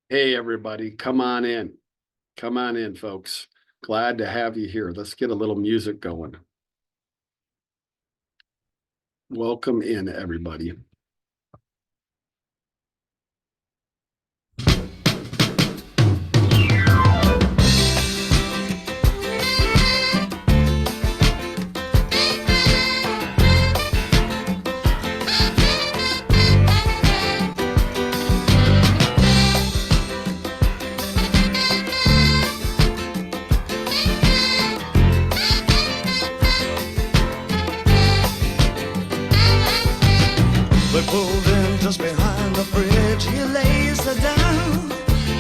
Hey, everybody, come on in. Come on in, folks. Glad to have you here. Let's get a little music going. Welcome in, everybody. They pulled in just behind the bridge. He lays her down.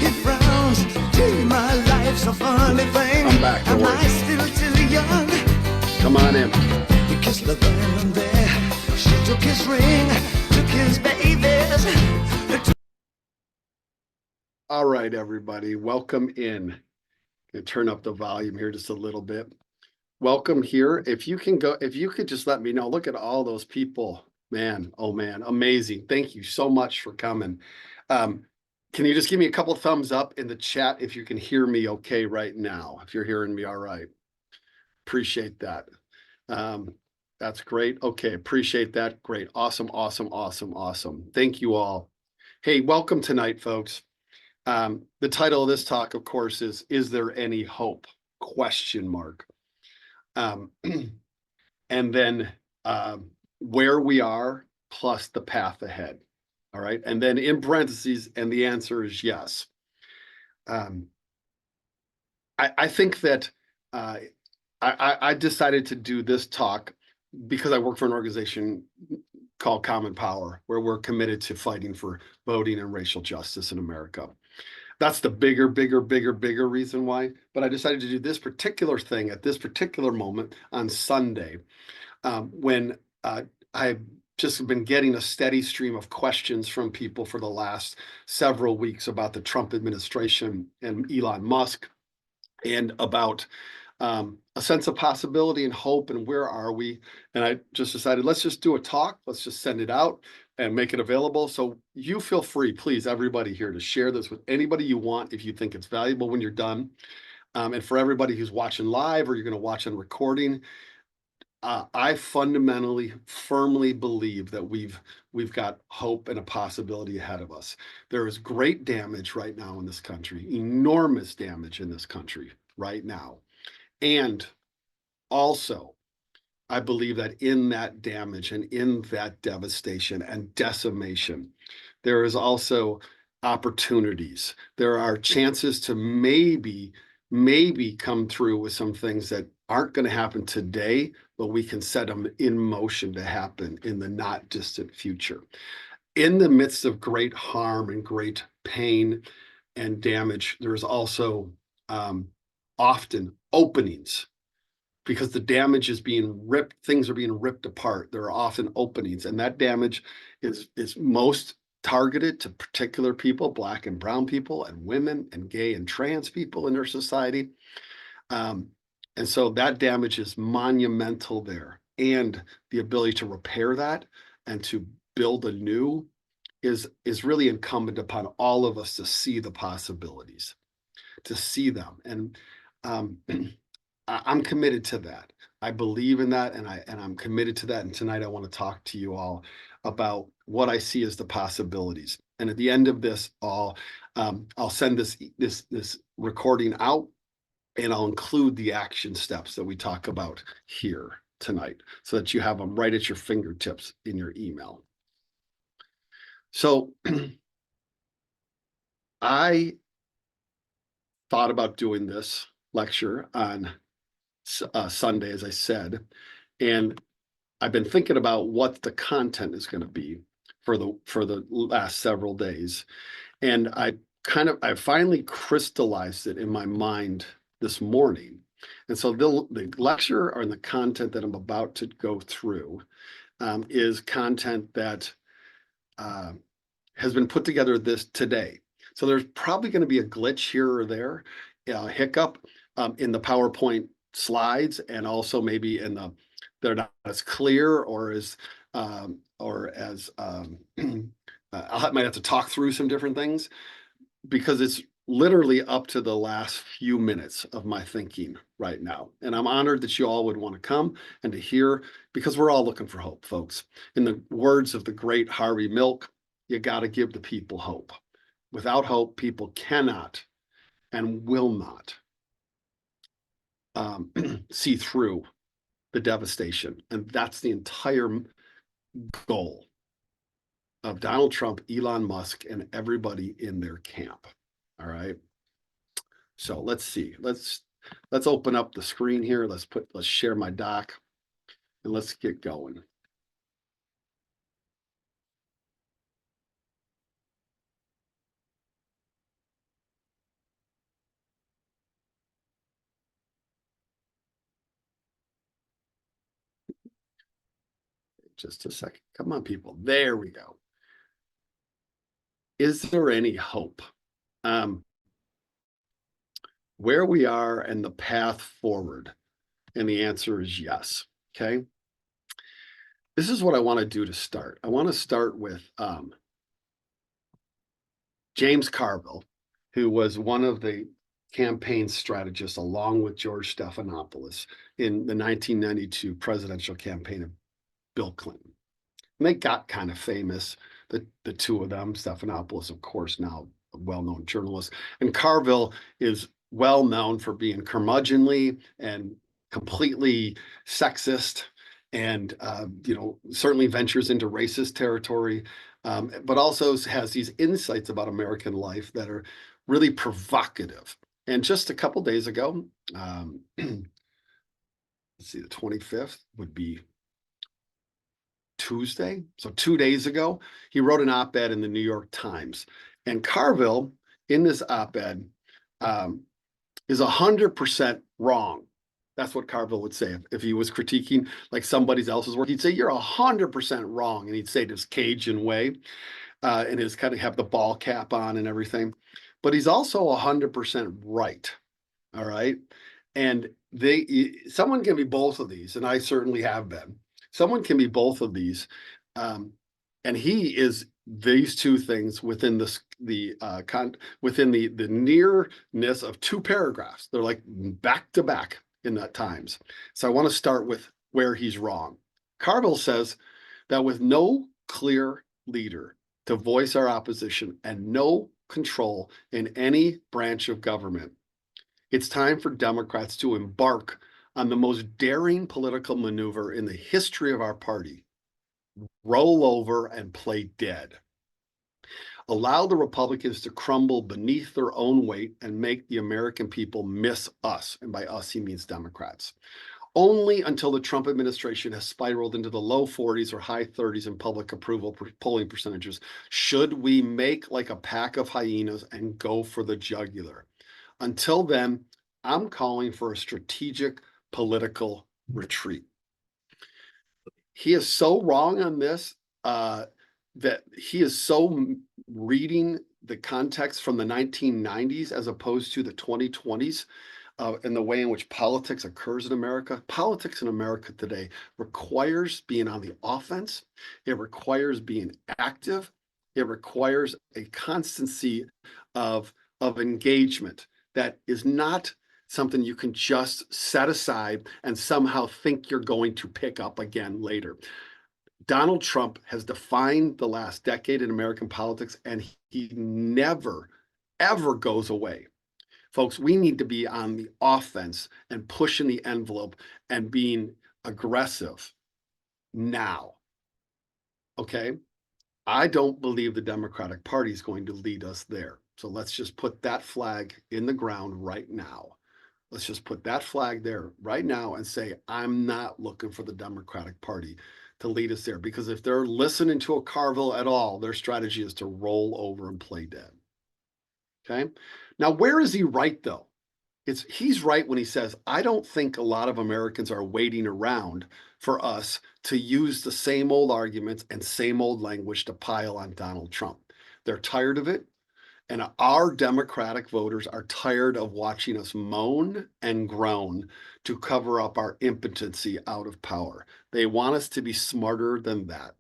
He frowns. Gee, my life's a funny thing. I'm back, don't Am worry. I still too young? Come on in. He kissed her then and there. She took his ring, took his babies. All right, everybody, welcome in. Gonna turn up the volume here just a little bit. Welcome here. If you could just let me know. Look at all those people. Man, oh man, amazing. Thank you so much for coming. Can you just give me a couple thumbs up in the chat if you can hear me okay right now? If you're hearing me all right. Appreciate that. That's great. Okay, appreciate that. Great. Awesome, awesome, awesome, awesome. Thank you all. Hey, welcome tonight, folks. The title of this talk, of course, is there any hope? Question mark. And then where we are plus the path ahead. All right. And then in parentheses, and the answer is yes. I think that I decided to do this talk because I work for an organization called Common Power, where we're committed to fighting for voting and racial justice in America. That's the bigger reason why. But I decided to do this particular thing at this particular moment on Sunday, when I've just been getting a steady stream of questions from people for the last several weeks about the Trump administration and Elon Musk, and about a sense of possibility and hope and where are we. And I just decided, let's just do a talk. Let's just send it out and make it available. So you feel free, please, everybody here, to share this with anybody you want if you think it's valuable when you're done. And for everybody who's watching live or you're going to watch on recording, I fundamentally, firmly believe that we've got hope and a possibility ahead of us. There is great damage right now in this country, enormous damage in this country right now. And also, I believe that in that damage and in that devastation and decimation, there is also opportunities. There are chances to maybe come through with some things that aren't going to happen today, but we can set them in motion to happen in the not distant future. In the midst of great harm and great pain and damage, there's also often openings, because the damage is being ripped, things are being ripped apart. There are often openings, and that damage is most targeted to particular people, Black and brown people, and women, and gay and trans people in their society. And so that damage is monumental there. And the ability to repair that and to build anew is really incumbent upon all of us to see the possibilities, to see them. And I'm committed to that. I believe in that, and I'm committed to that. And tonight I want to talk to you all about what I see as the possibilities. And at the end of this, I'll send this recording out, and I'll include the action steps that we talk about here tonight, so that you have them right at your fingertips in your email. So I thought about doing this lecture on Sunday, as I said, and I've been thinking about what the content is going to be for the last several days, and I finally crystallized it in my mind this morning. And so the lecture or the content that I'm about to go through is content that has been put together today. So there's probably going to be a glitch here or there, a hiccup in the PowerPoint slides, and also maybe they're not as clear or as I might have to talk through some different things. because it's literally up to the last few minutes of my thinking right now. And I'm honored that you all would want to come and to hear, because we're all looking for hope, folks. In the words of the great Harvey Milk, you got to give the people hope. Without hope, people cannot and will not see through the devastation. And that's the entire goal of Donald Trump, Elon Musk, and everybody in their camp. All right. So let's see. Let's open up the screen here. Let's share my doc and let's get going. Just a second. Come on, people. There we go. Is there any hope? Where we are and the path forward? And the answer is yes. Okay. This is what I want to do to start. I want to start with James Carville, who was one of the campaign strategists along with George Stephanopoulos in the 1992 presidential campaign of Bill Clinton. And they got kind of famous, the two of them. Stephanopoulos, of course, now a well-known journalist, and Carville is well known for being curmudgeonly and completely sexist, and certainly ventures into racist territory, but also has these insights about American life that are really provocative. And just a couple days ago, let's see, the 25th would be Tuesday. So 2 days ago, he wrote an op-ed in the New York Times. And Carville, in this op-ed, is 100% wrong. That's what Carville would say if he was critiquing like somebody else's work. He'd say, you're 100% wrong. And he'd say it his Cajun way, and his kind of have the ball cap on and everything. But he's also 100% right. All right. And someone can be both of these, and I certainly have been. Someone can be both of these, and he is these two things within within the nearness of two paragraphs. They're like back to back in that Times. So I want to start with where he's wrong. Carville says that with no clear leader to voice our opposition and no control in any branch of government, it's time for Democrats to embark on the most daring political maneuver in the history of our party: roll over and play dead. Allow the Republicans to crumble beneath their own weight and make the American people miss us. And by us, he means Democrats. Only until the Trump administration has spiraled into the low 40s or high 30s in public approval polling percentages should we make like a pack of hyenas and go for the jugular. Until then, I'm calling for a strategic political retreat. He is so wrong on this that he is so reading the context from the 1990s as opposed to the 2020s in the way in which politics occurs in America. Politics in America today requires being on the offense. It requires being active. It requires a constancy of engagement that is not something you can just set aside and somehow think you're going to pick up again later. Donald Trump has defined the last decade in American politics, and he never, ever goes away. Folks, we need to be on the offense and pushing the envelope and being aggressive now. Okay? I don't believe the Democratic Party is going to lead us there. So let's just put that flag in the ground right now. Let's just put that flag there right now and say, I'm not looking for the Democratic Party to lead us there, because if they're listening to a Carville at all, their strategy is to roll over and play dead. Okay. Now, where is he right, though? He's right when he says, I don't think a lot of Americans are waiting around for us to use the same old arguments and same old language to pile on Donald Trump. They're tired of it. And our Democratic voters are tired of watching us moan and groan to cover up our impotency out of power. They want us to be smarter than that.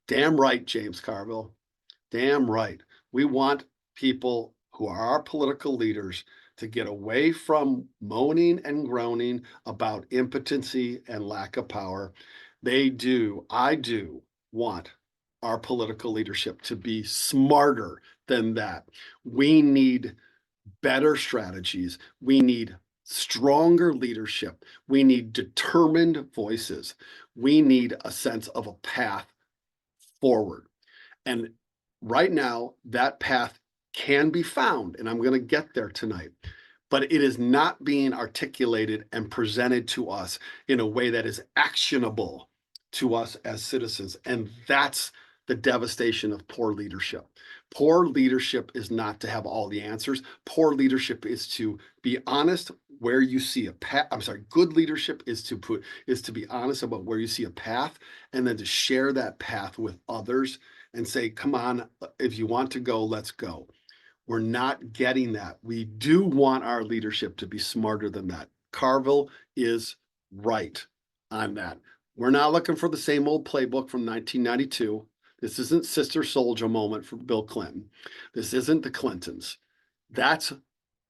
Damn right, James Carville. Damn right. We want people who are our political leaders, to get away from moaning and groaning about impotency and lack of power. I do want our political leadership to be smarter than that. We need better strategies. We need stronger leadership. We need determined voices. We need a sense of a path forward. And right now, that path can be found, and I'm going to get there tonight, but it is not being articulated and presented to us in a way that is actionable to us as citizens. And that's the devastation of poor leadership. Poor leadership is not to have all the answers. Poor leadership is to be honest where you see a path. I'm sorry, good leadership is to be honest about where you see a path, and then to share that path with others and say, come on, if you want to go, let's go. We're not getting that. We do want our leadership to be smarter than that. Carville is right on that. We're not looking for the same old playbook from 1992. This isn't Sister Soldier moment for Bill Clinton. This isn't the Clintons. That's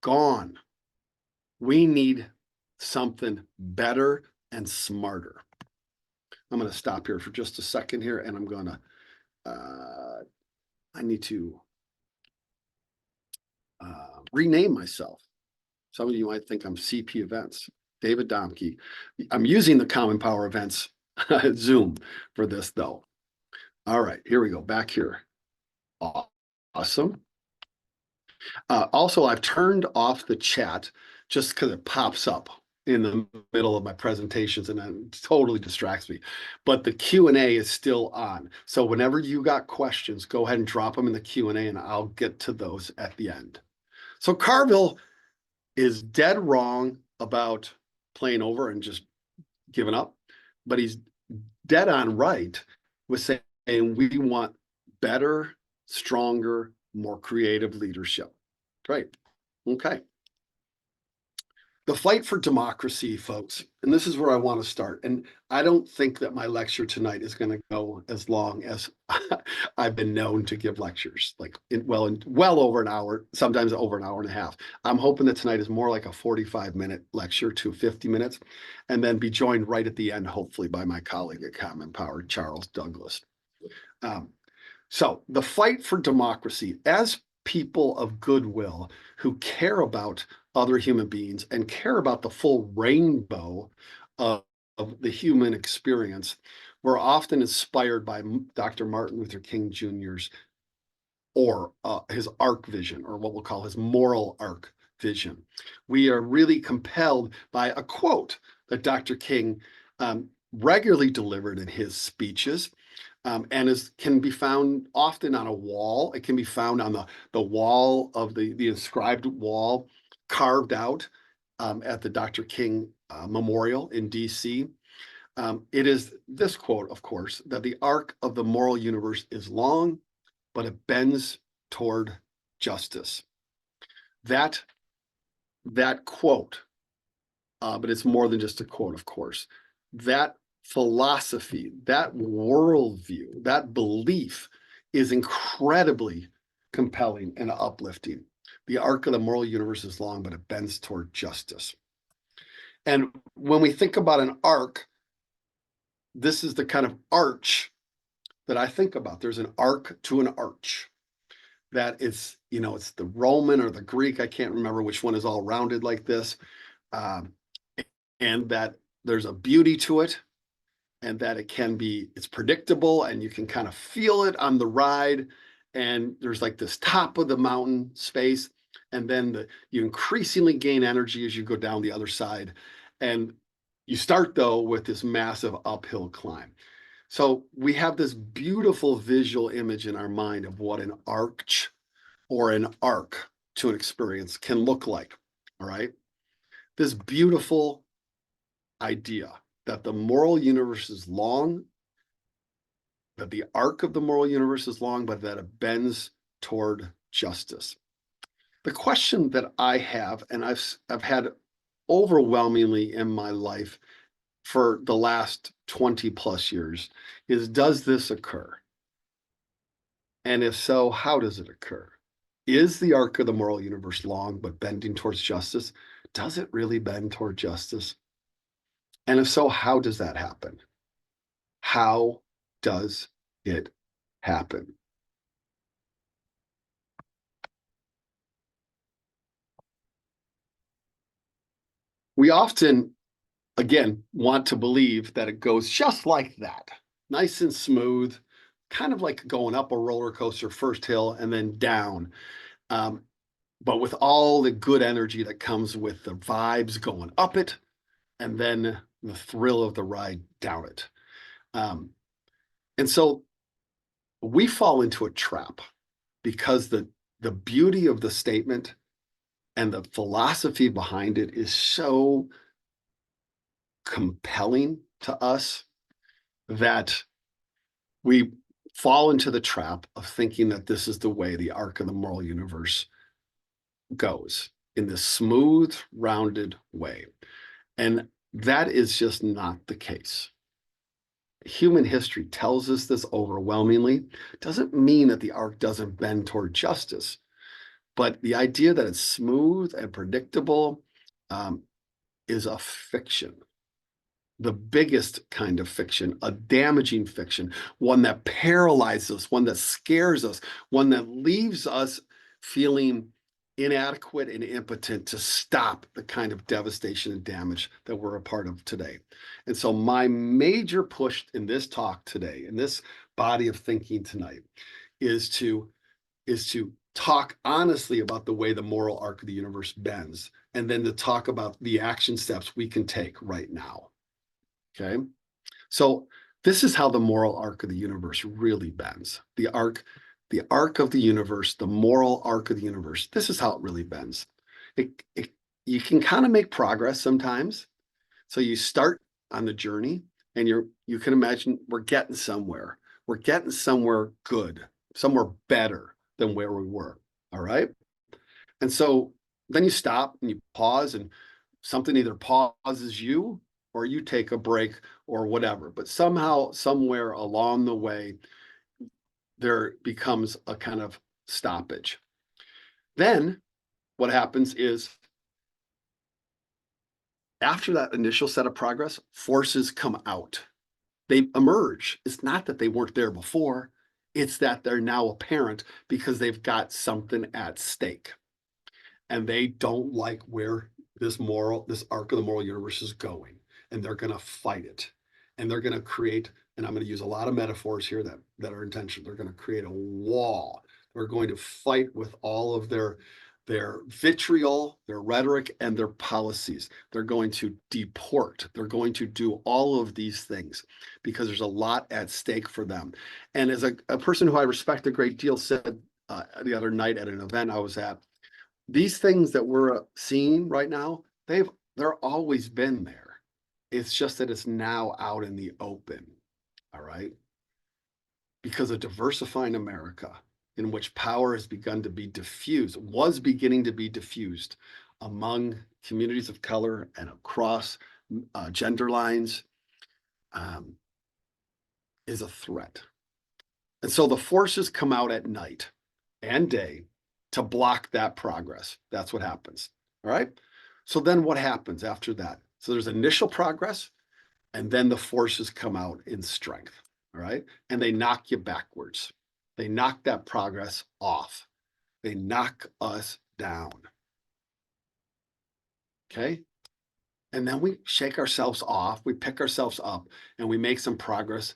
gone. We need something better and smarter. I'm going to stop here for just a second here, and I'm going to, I need to rename myself. Some of you might think I'm CP Events, David Domke. I'm using the Common Power Events Zoom for this though. All right, here we go, back here. Awesome. Also, I've turned off the chat just because it pops up in the middle of my presentations and it totally distracts me. But the Q&A is still on. So whenever you got questions, go ahead and drop them in the Q&A and I'll get to those at the end. So Carville is dead wrong about playing over and just giving up, but he's dead on right with saying we want better, stronger, more creative leadership. Right. Okay. The fight for democracy, folks, and this is where I want to start. And I don't think that my lecture tonight is going to go as long as I've been known to give lectures, like well over an hour, sometimes over an hour and a half. I'm hoping that tonight is more like a 45-minute lecture to 50 minutes, and then be joined right at the end, hopefully, by my colleague at Common Power, Charles Douglas. So the fight for democracy, as people of goodwill who care about other human beings and care about the full rainbow of the human experience, we're often inspired by Dr. Martin Luther King Jr.'s his arc vision, or what we'll call his moral arc vision. We are really compelled by a quote that Dr. King regularly delivered in his speeches. And can be found often on a wall. It can be found on the wall of the inscribed wall carved out at the Dr. King Memorial in DC. It is this quote, of course, that the arc of the moral universe is long, but it bends toward justice. That quote, but it's more than just a quote, of course, that philosophy, that worldview, that belief is incredibly compelling and uplifting. The arc of the moral universe is long, but it bends toward justice. And when we think about an arc, this is the kind of arch that I think about. There's an arc to an arch. That it's, it's the Roman or the Greek, I can't remember which one is all rounded like this. And that there's a beauty to it, and that it's predictable and you can kind of feel it on the ride. And there's like this top of the mountain space. And then you increasingly gain energy as you go down the other side. And you start though with this massive uphill climb. So we have this beautiful visual image in our mind of what an arch or an arc to an experience can look like. All right. This beautiful idea that the moral universe is long, that the arc of the moral universe is long, but that it bends toward justice. The question that I have, and I've had overwhelmingly in my life for the last 20 plus years, is does this occur? And if so, how does it occur? Is the arc of the moral universe long but bending towards justice? Does it really bend toward justice? And if so, how does that happen? How does it happen? We often, again, want to believe that it goes just like that, nice and smooth, kind of like going up a roller coaster, first hill and then down. Um, but with all the good energy that comes with the vibes going up it and then the thrill of the ride down it. Um, and so we fall into a trap because the beauty of the statement and the philosophy behind it is so compelling to us that we fall into the trap of thinking that this is the way the arc of the moral universe goes in this smooth, rounded way. And that is just not the case. Human history tells us this overwhelmingly. Doesn't mean that the arc doesn't bend toward justice, but the idea that it's smooth and predictable is a fiction. The biggest kind of fiction, a damaging fiction, one that paralyzes us, one that scares us, one that leaves us feeling inadequate and impotent to stop the kind of devastation and damage that we're a part of today. And so my major push in this talk today, in this body of thinking tonight, is to talk honestly about the way the moral arc of the universe bends, and then to talk about the action steps we can take right now. Okay. So this is how the moral arc of the universe really bends. The arc of the universe, the moral arc of the universe. This is how it really bends. You can kind of make progress sometimes. So you start on the journey and you can imagine we're getting somewhere. We're getting somewhere good, somewhere better than where we were. All right. And so then you stop and you pause, and something either pauses you or you take a break or whatever. But somehow, somewhere along the way, there becomes a kind of stoppage. Then what happens is after that initial set of progress, forces come out. They emerge. It's not that they weren't there before, it's that they're now apparent because they've got something at stake. And they don't like where this arc of the moral universe is going. And they're going to fight it. And they're going to create, and I'm going to use a lot of metaphors here that are intentional. They're going to create a wall. They're going to fight with all of their vitriol, their rhetoric, and their policies. They're going to deport. They're going to do all of these things because there's a lot at stake for them. And as a person who I respect a great deal said the other night at an event I was at, these things that we're seeing right now, they're always been there. It's just that it's now out in the open. All right. Because of diversifying America, in which power has begun to be diffused, was beginning to be diffused among communities of color and across gender lines, is a threat. And so the forces come out at night and day to block that progress. That's what happens. All right. So then what happens after that? So there's initial progress, and then the forces come out in strength. All right. And they knock you backwards. They knock that progress off. They knock us down. Okay. And then we shake ourselves off, we pick ourselves up, and we make some progress.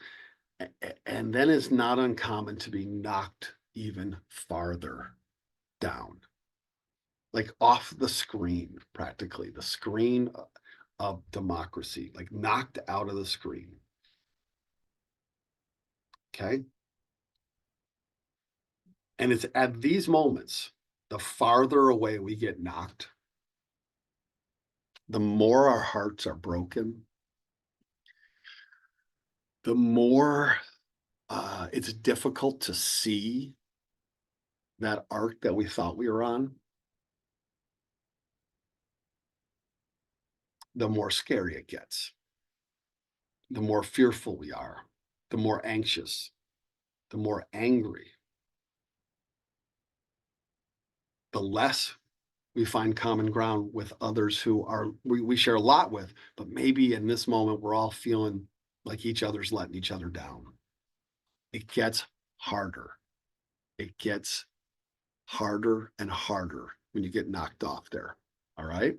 And then it's not uncommon to be knocked even farther down, like off the screen, practically the screen of democracy, like knocked out of the screen. Okay. And it's at these moments, the farther away we get knocked, the more our hearts are broken, the more it's difficult to see that arc that we thought we were on, the more scary it gets, the more fearful we are, the more anxious, the more angry. the less we find common ground with others who we share a lot with, but maybe in this moment we're all feeling like each other's letting each other down. It gets harder. It gets harder and harder when you get knocked off there. All right.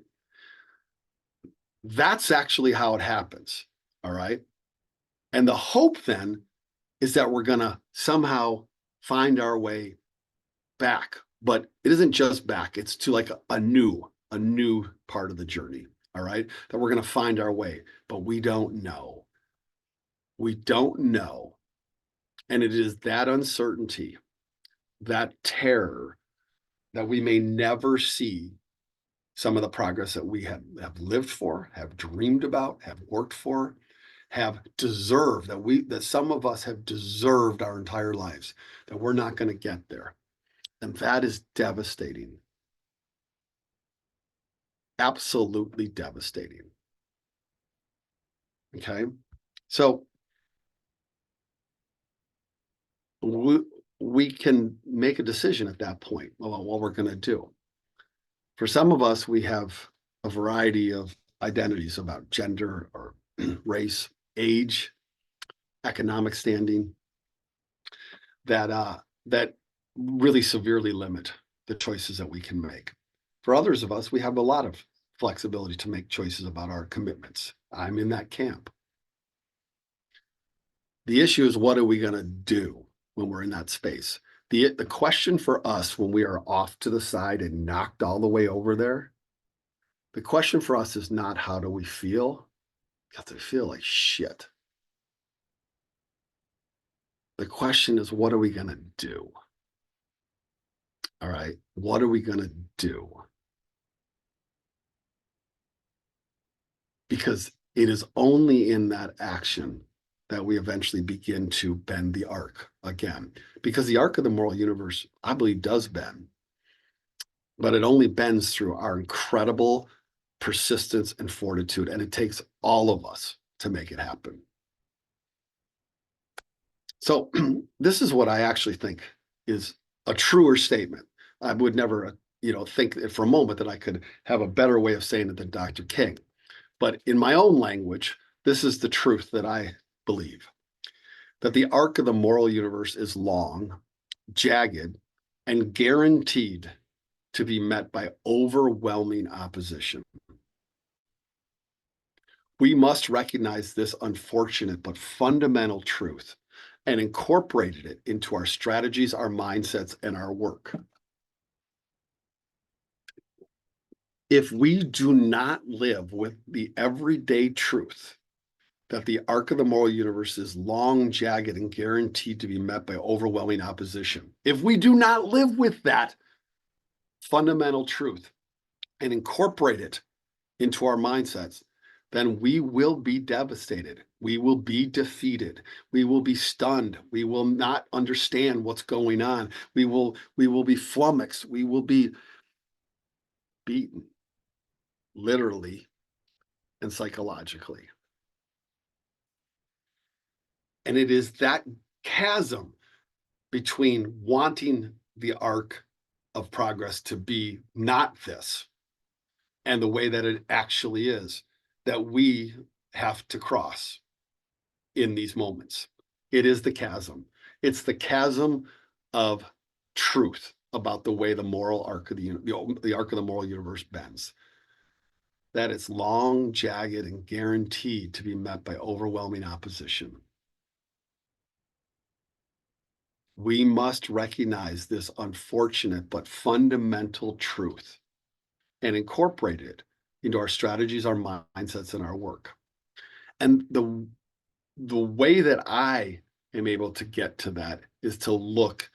That's actually how it happens. All right. And the hope then is that we're going to somehow find our way back. But it isn't just back, it's to like a new part of the journey. All right. That we're going to find our way, but we don't know. We don't know. And it is that uncertainty, that terror, that we may never see some of the progress that we have lived for, have dreamed about, have worked for, have deserved, that some of us have deserved our entire lives, that we're not going to get there. And that is devastating. Absolutely devastating. Okay. So we can make a decision at that point about what we're going to do. For some of us, we have a variety of identities about gender or race, age, economic standing that really severely limit the choices that we can make. For others of us, we have a lot of flexibility to make choices about our commitments. I'm in that camp. The issue is, what are we going to do when we're in that space? The question for us when we are off to the side and knocked all the way over there, the question for us is not how do we feel, because I feel like shit. The question is, what are we going to do? All right, what are we going to do? Because it is only in that action that we eventually begin to bend the arc again. Because the arc of the moral universe, I believe, does bend, but it only bends through our incredible persistence and fortitude, and it takes all of us to make it happen. So this is what I actually think is a truer statement. I would never, think for a moment that I could have a better way of saying it than Dr. King. But in my own language, this is the truth that I believe, that the arc of the moral universe is long, jagged, and guaranteed to be met by overwhelming opposition. We must recognize this unfortunate but fundamental truth and incorporate it into our strategies, our mindsets, and our work. If we do not live with the everyday truth that the arc of the moral universe is long, jagged, and guaranteed to be met by overwhelming opposition, if we do not live with that fundamental truth and incorporate it into our mindsets, then we will be devastated. We will be defeated. We will be stunned. We will not understand what's going on. We will be flummoxed. We will be beaten, literally and psychologically. And it is that chasm between wanting the arc of progress to be not this and the way that it actually is that we have to cross in these moments. It is the chasm. It's the chasm of truth about the way the moral arc of the arc of the moral universe bends. That it's long, jagged, and guaranteed to be met by overwhelming opposition. We must recognize this unfortunate but fundamental truth and incorporate it into our strategies, our mindsets, and our work. And the way that I am able to get to that is to look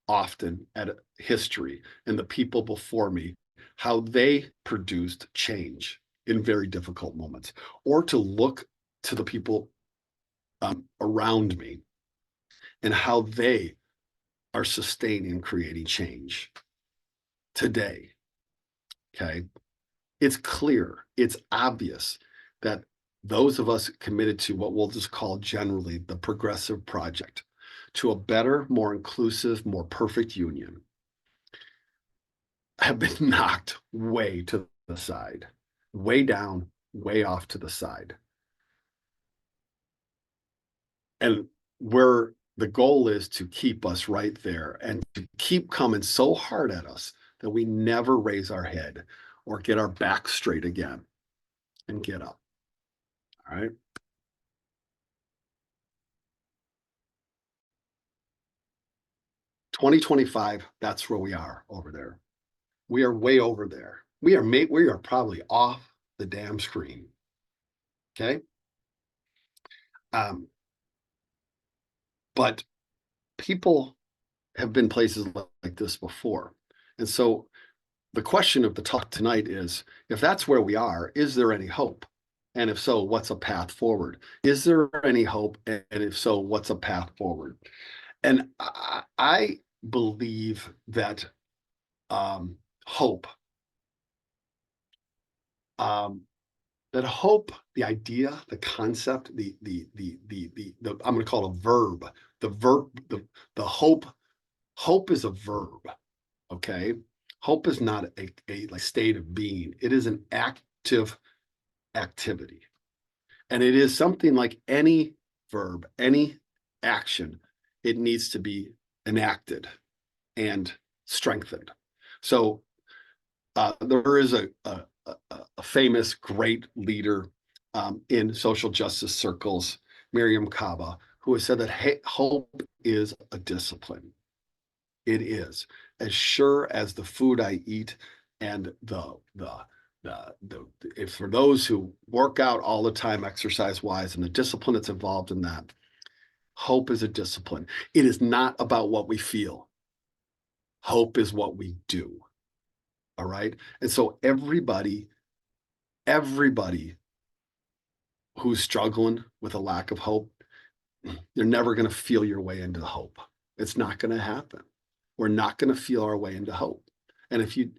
often at history and the people before me, how they produced change in very difficult moments, or to look to the people around me and how they are sustaining and creating change today. Okay. It's clear, it's obvious that those of us committed to what we'll just call generally the progressive project, to a better, more inclusive, more perfect union, have been knocked way to the side, way down, way off to the side. And where the goal is to keep us right there and to keep coming so hard at us that we never raise our head or get our back straight again and get up. All right. 2025, that's where we are over there. We are way over there. We are probably off the damn screen. Okay. But people have been places like this before. And so the question of the talk tonight is, if that's where we are, is there any hope? And if so, what's a path forward? Is there any hope? And if so, what's a path forward? And I believe that hope, that hope, the idea, the concept, the I'm going to call it a verb. The hope is a verb. Okay. Hope is not a state of being. It is an active activity. And it is something like any verb, any action, it needs to be enacted and strengthened. So there is a famous great leader in social justice circles, Miriam Kaba, who has said that hope is a discipline. It is as sure as the food I eat, and if for those who work out all the time, exercise wise, and the discipline that's involved in that, hope is a discipline. It is not about what we feel. Hope is what we do. All right. And so everybody who's struggling with a lack of hope, you're never going to feel your way into hope. It's not going to happen. We're not going to feel our way into hope. And if you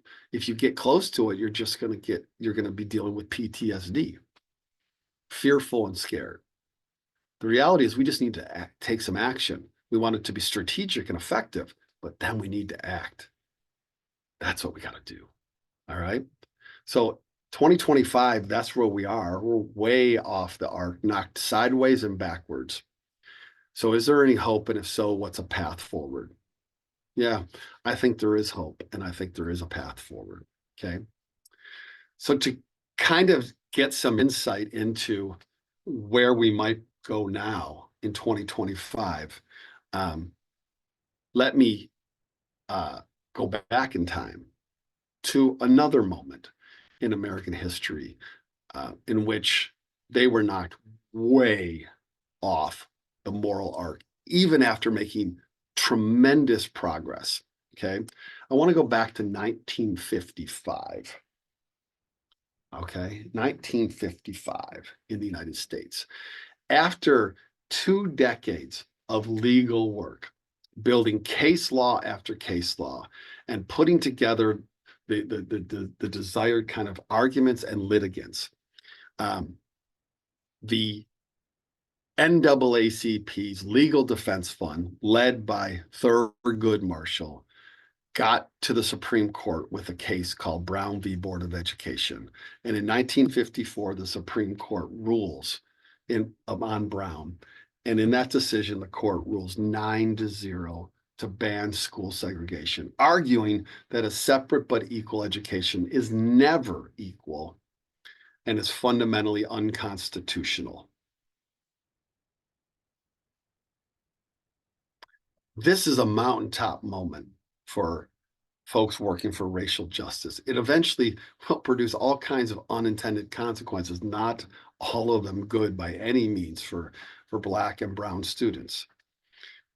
get close to it, you're going to be dealing with PTSD, fearful and scared. The reality is we just need to take some action. We want it to be strategic and effective, but then we need to act. That's what we got to do. All right. So 2025, that's where we are. We're way off the arc, knocked sideways and backwards. So is there any hope? And if so, what's a path forward? Yeah, I think there is hope, and I think there is a path forward. Okay. So to kind of get some insight into where we might go now in 2025, let me go back in time to another moment in American history in which they were knocked way off the moral arc, even after making tremendous progress. Okay. I want to go back to 1955. Okay. 1955 in the United States. After 2 decades of legal work, building case law after case law, and putting together the desired kind of arguments and litigants, the NAACP's Legal Defense Fund, led by Thurgood Marshall, got to the Supreme Court with a case called Brown v. Board of Education. And in 1954, the Supreme Court rules on Brown. And in that decision, the court rules 9-0 to ban school segregation, arguing that a separate but equal education is never equal and is fundamentally unconstitutional. This is a mountaintop moment for folks working for racial justice. It eventually will produce all kinds of unintended consequences, not all of them good by any means for Black and brown students.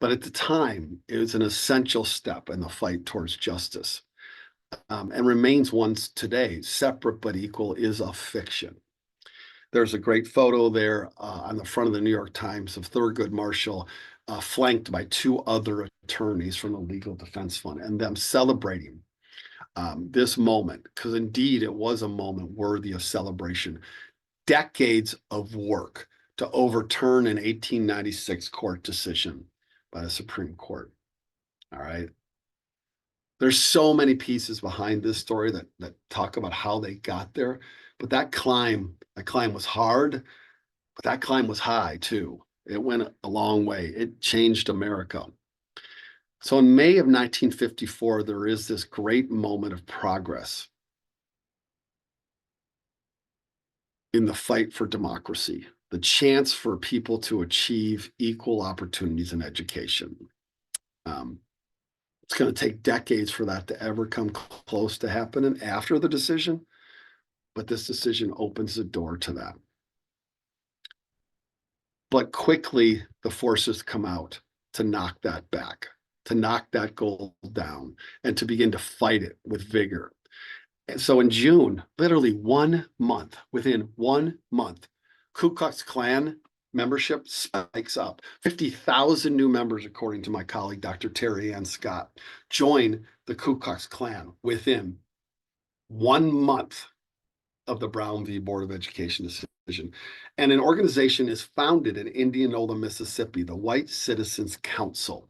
But at the time, it was an essential step in the fight towards justice, and remains one today. Separate but equal is a fiction. There's a great photo there on the front of the New York Times of Thurgood Marshall, flanked by 2 other attorneys from the Legal Defense Fund, and them celebrating this moment, because indeed it was a moment worthy of celebration. Decades of work to overturn an 1896 court decision by the Supreme Court. All right. There's so many pieces behind this story that talk about how they got there. But that climb was hard, but that climb was high too. It went a long way. It changed America. So in May of 1954, there is this great moment of progress in the fight for democracy, the chance for people to achieve equal opportunities in education. It's going to take decades for that to ever come close to happening after the decision, but this decision opens the door to that. But quickly, the forces come out to knock that back, to knock that goal down, and to begin to fight it with vigor. And so in June, literally 1 month, within 1 month, Ku Klux Klan membership spikes up. 50,000 new members, according to my colleague, Dr. Terry Ann Scott, join the Ku Klux Klan within 1 month of the Brown v. Board of Education decision. And an organization is founded in Indianola, Mississippi, the White Citizens Council.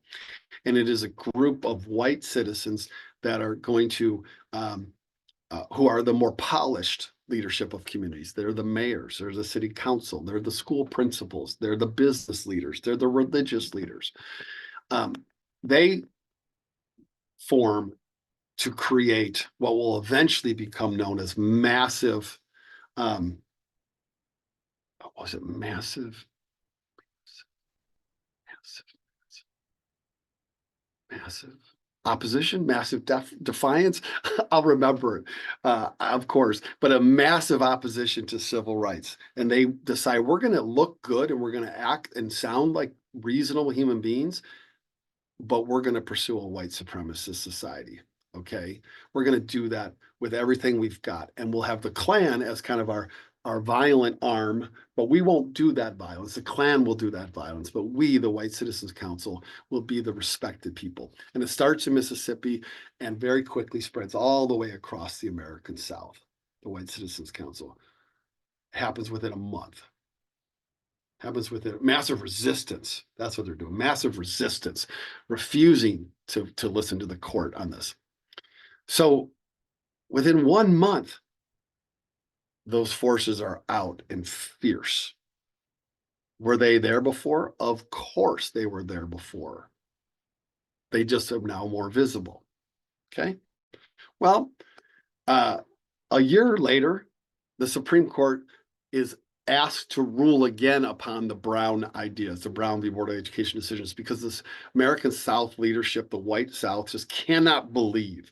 And it is a group of white citizens that are going to, who are the more polished leadership of communities. They're the mayors, they're the city council, they're the school principals, they're the business leaders, they're the religious leaders. They form to create what will eventually become known as massive, what was it, massive opposition, massive defiance. I'll remember it, of course, but a massive opposition to civil rights. And they decide we're going to look good and we're going to act and sound like reasonable human beings, but we're going to pursue a white supremacist society. Okay, we're going to do that with everything we've got, and we'll have the Klan as kind of our violent arm, but we won't do that violence. The Klan will do that violence, but we, the White Citizens Council, will be the respected people. And it starts in Mississippi and very quickly spreads all the way across the American South. The White Citizens Council happens within a month. Happens with a massive resistance. That's what they're doing. Massive resistance, refusing to listen to the court on this. So within 1 month, those forces are out and fierce. Were they there before? Of course they were there before. They just are now more visible. Okay. Well, a year later, the Supreme Court is asked to rule again upon the Brown ideas, the Brown v. Board of Education decisions, because this American South leadership, the white South, just cannot believe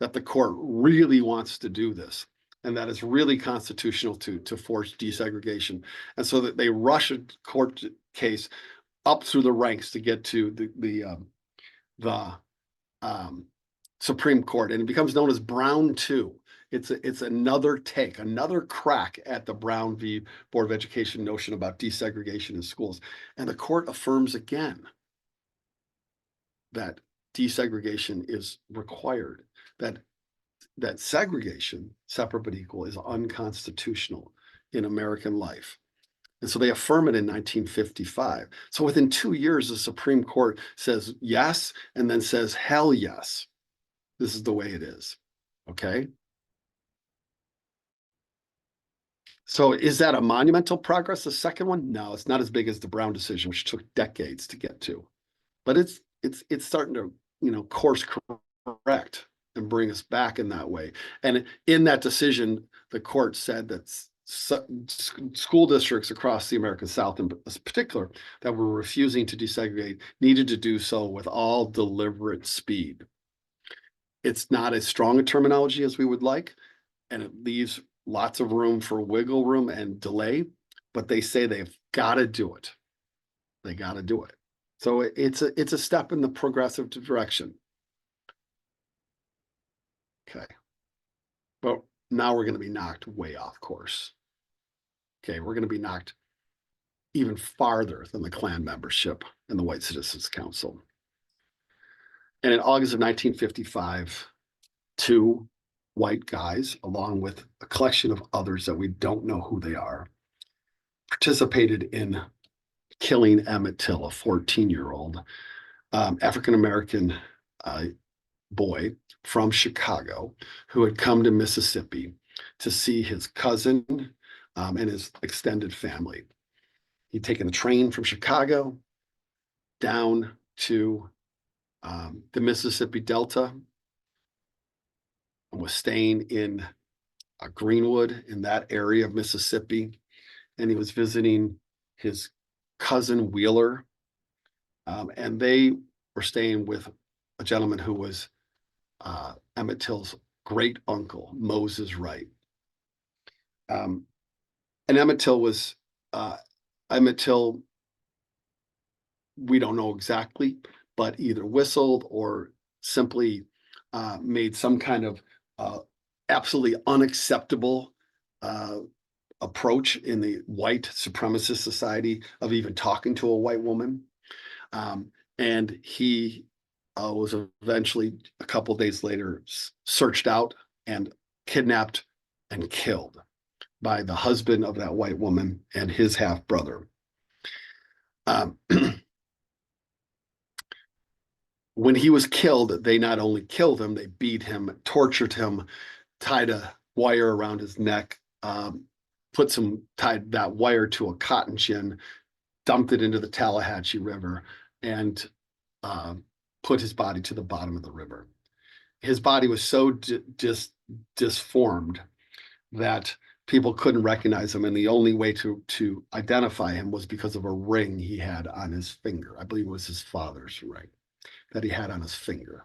that the court really wants to do this and that it's really constitutional to force desegregation. And so that they rush a court case up through the ranks to get to the Supreme Court, and it becomes known as Brown 2. It's another take, another crack at the Brown v. Board of Education notion about desegregation in schools. And the court affirms again that desegregation is required, that segregation, separate but equal, is unconstitutional in American life. And so they affirm it in 1955. So within 2 years, the Supreme Court says yes, and then says, hell yes. This is the way it is. Okay. So is that a monumental progress, the second one? No, it's not as big as the Brown decision, which took decades to get to. But it's starting to, course correct and bring us back in that way. And in that decision, the court said that school districts across the American South in particular that were refusing to desegregate needed to do so with all deliberate speed. It's not as strong a terminology as we would like, and it leaves lots of room for wiggle room and delay, but they say they've got to do it. They got to do it. So it's a step in the progressive direction. Okay. But now we're going to be knocked way off course. Okay, we're going to be knocked even farther than the Klan membership and the White Citizens Council. And in August of 1955, 2 white guys, along with a collection of others that we don't know who they are, participated in killing Emmett Till, a 14-year-old African-American boy from Chicago who had come to Mississippi to see his cousin and his extended family. He'd taken the train from Chicago down to the Mississippi Delta and was staying in Greenwood, in that area of Mississippi. And he was visiting his cousin Wheeler. And they were staying with a gentleman who was Emmett Till's great uncle, Moses Wright. And Emmett Till, we don't know exactly, but either whistled or simply made some kind of absolutely unacceptable approach in the white supremacist society of even talking to a white woman. And he was eventually, a couple days later, searched out and kidnapped and killed by the husband of that white woman and his half brother. When he was killed, they not only killed him, they beat him, tortured him, tied a wire around his neck, tied that wire to a cotton gin, dumped it into the Tallahatchie River, and put his body to the bottom of the river. His body was so disformed that people couldn't recognize him, and the only way to identify him was because of a ring he had on his finger. I believe it was his father's ring that he had on his finger.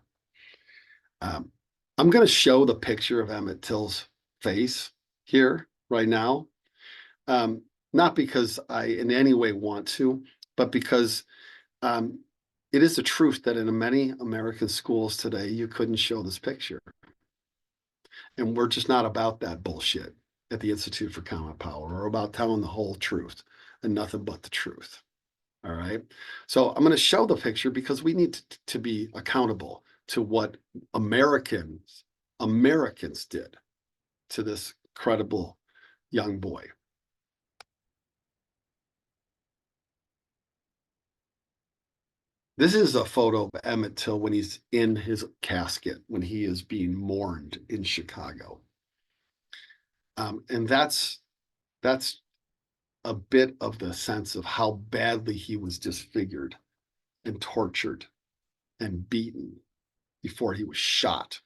I'm going to show the picture of Emmett Till's face here right now, not because I in any way want to, but because it is the truth that in many American schools today, you couldn't show this picture. And we're just not about that bullshit at the Institute for Common Power. We're about telling the whole truth and nothing but the truth. All right. So I'm going to show the picture because we need to be accountable to what Americans did to this credible young boy. This is a photo of Emmett Till when he's in his casket, when he is being mourned in Chicago. And that's a bit of the sense of how badly he was disfigured and tortured and beaten before he was shot.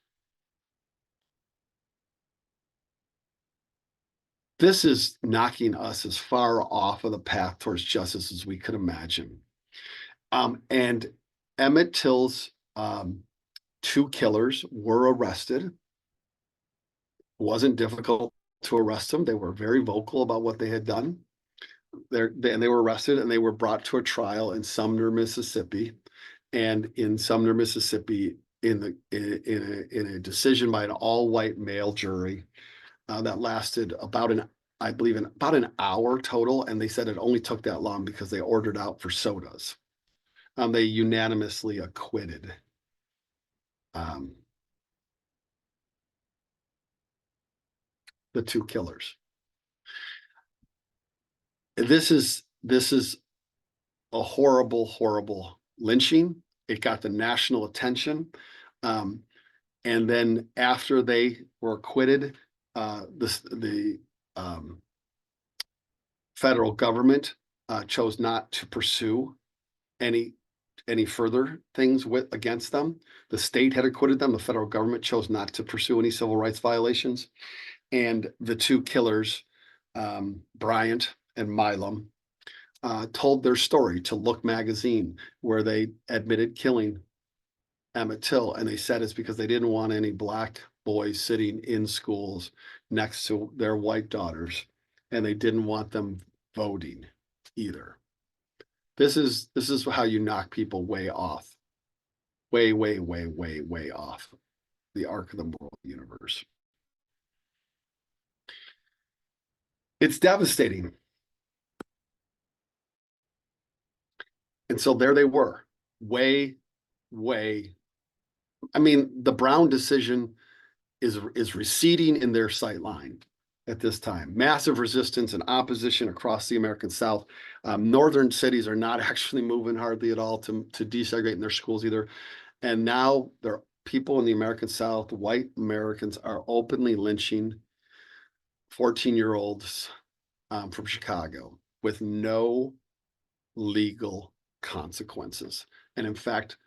This is knocking us as far off of the path towards justice as we could imagine. And Emmett Till's two killers were arrested. It wasn't difficult to arrest them. They were very vocal about what they had done. They were arrested and they were brought to a trial in Sumner, Mississippi. And in Sumner, Mississippi, in a decision by an all-white male jury that lasted about an hour total. And they said it only took that long because they ordered out for sodas. They unanimously acquitted the two killers. This is a horrible, horrible lynching. It got the national attention. And then after they were acquitted, the federal government chose not to pursue any further things against them. The state had acquitted them. The federal government chose not to pursue any civil rights violations. And the two killers, Bryant and Milam, told their story to Look magazine, where they admitted killing Emmett Till. And they said it's because they didn't want any black boys sitting in schools next to their white daughters. And they didn't want them voting either. This is how you knock people way off, way off the arc of the moral universe. It's devastating. And so there they were, I mean, the Brown decision is receding in their sight line at this time. Massive resistance and opposition across the American South. Northern cities are not actually moving hardly at all to desegregate in their schools either. And now they're people in the American South, white Americans, are openly lynching 14-year-olds from Chicago with no legal consequences. And in fact,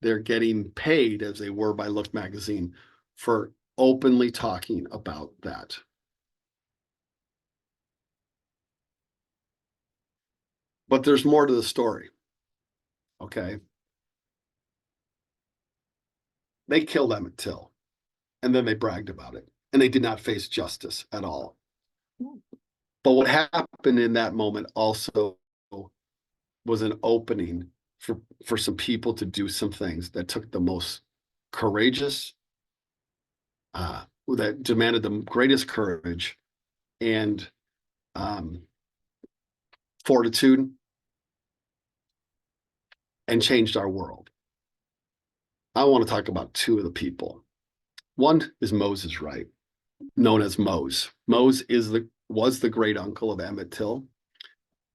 they're getting paid, as they were by Look magazine, for openly talking about that. But there's more to the story. Okay. They killed Emmett Till, and then they bragged about it, and they did not face justice at all. But what happened in that moment also was an opening for some people to do some things that took the most courageous, that demanded the greatest courage and fortitude, and changed our world. I want to talk about two of the people. One is Moses Wright, known as Mose. Mose was the great uncle of Emmett Till,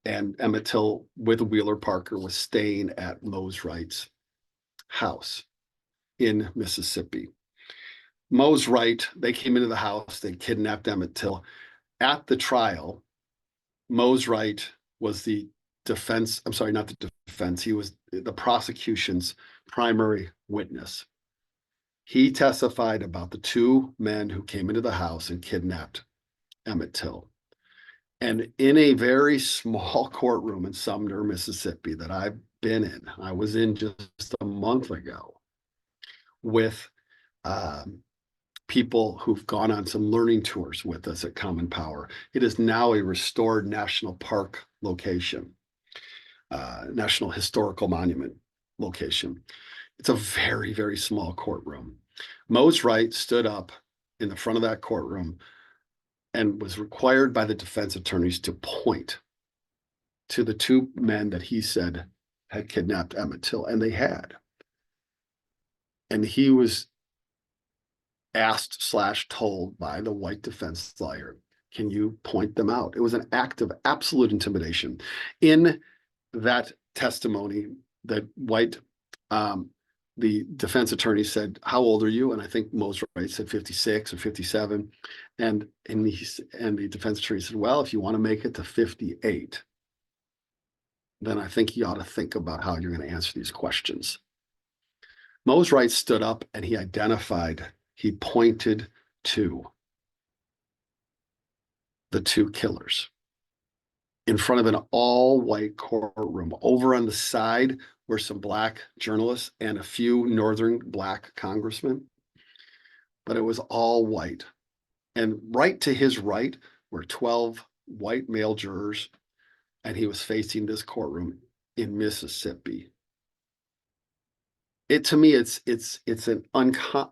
and Emmett Till with Wheeler Parker was staying at Mose Wright's house in Mississippi. Mose Wright, they came into the house, they kidnapped Emmett Till. At the trial, Mose Wright was the defense, I'm sorry, not the defense, he was the prosecution's primary witness. He testified about the two men who came into the house and kidnapped Emmett Till. And in a very small courtroom in Sumner, Mississippi, that I've been in, I was in just a month ago with people who've gone on some learning tours with us at Common Power. It is now a restored national park location, National Historical Monument location. It's a very, very small courtroom. Mose Wright stood up in the front of that courtroom and was required by the defense attorneys to point to the two men that he said had kidnapped Emmett Till, and they had. And he was asked/told by the white defense lawyer, can you point them out? It was an act of absolute intimidation. In that testimony, the defense attorney said, how old are you? And I think Mose Wright said 56 or 57. And the defense attorney said, well, if you want to make it to 58, then I think you ought to think about how you're going to answer these questions. Mose Wright stood up and he pointed to the two killers in front of an all-white courtroom. Over on the side were some black journalists and a few northern black congressmen, but it was all white. And right to his right were 12 white male jurors, and he was facing this courtroom in Mississippi. To me, it's an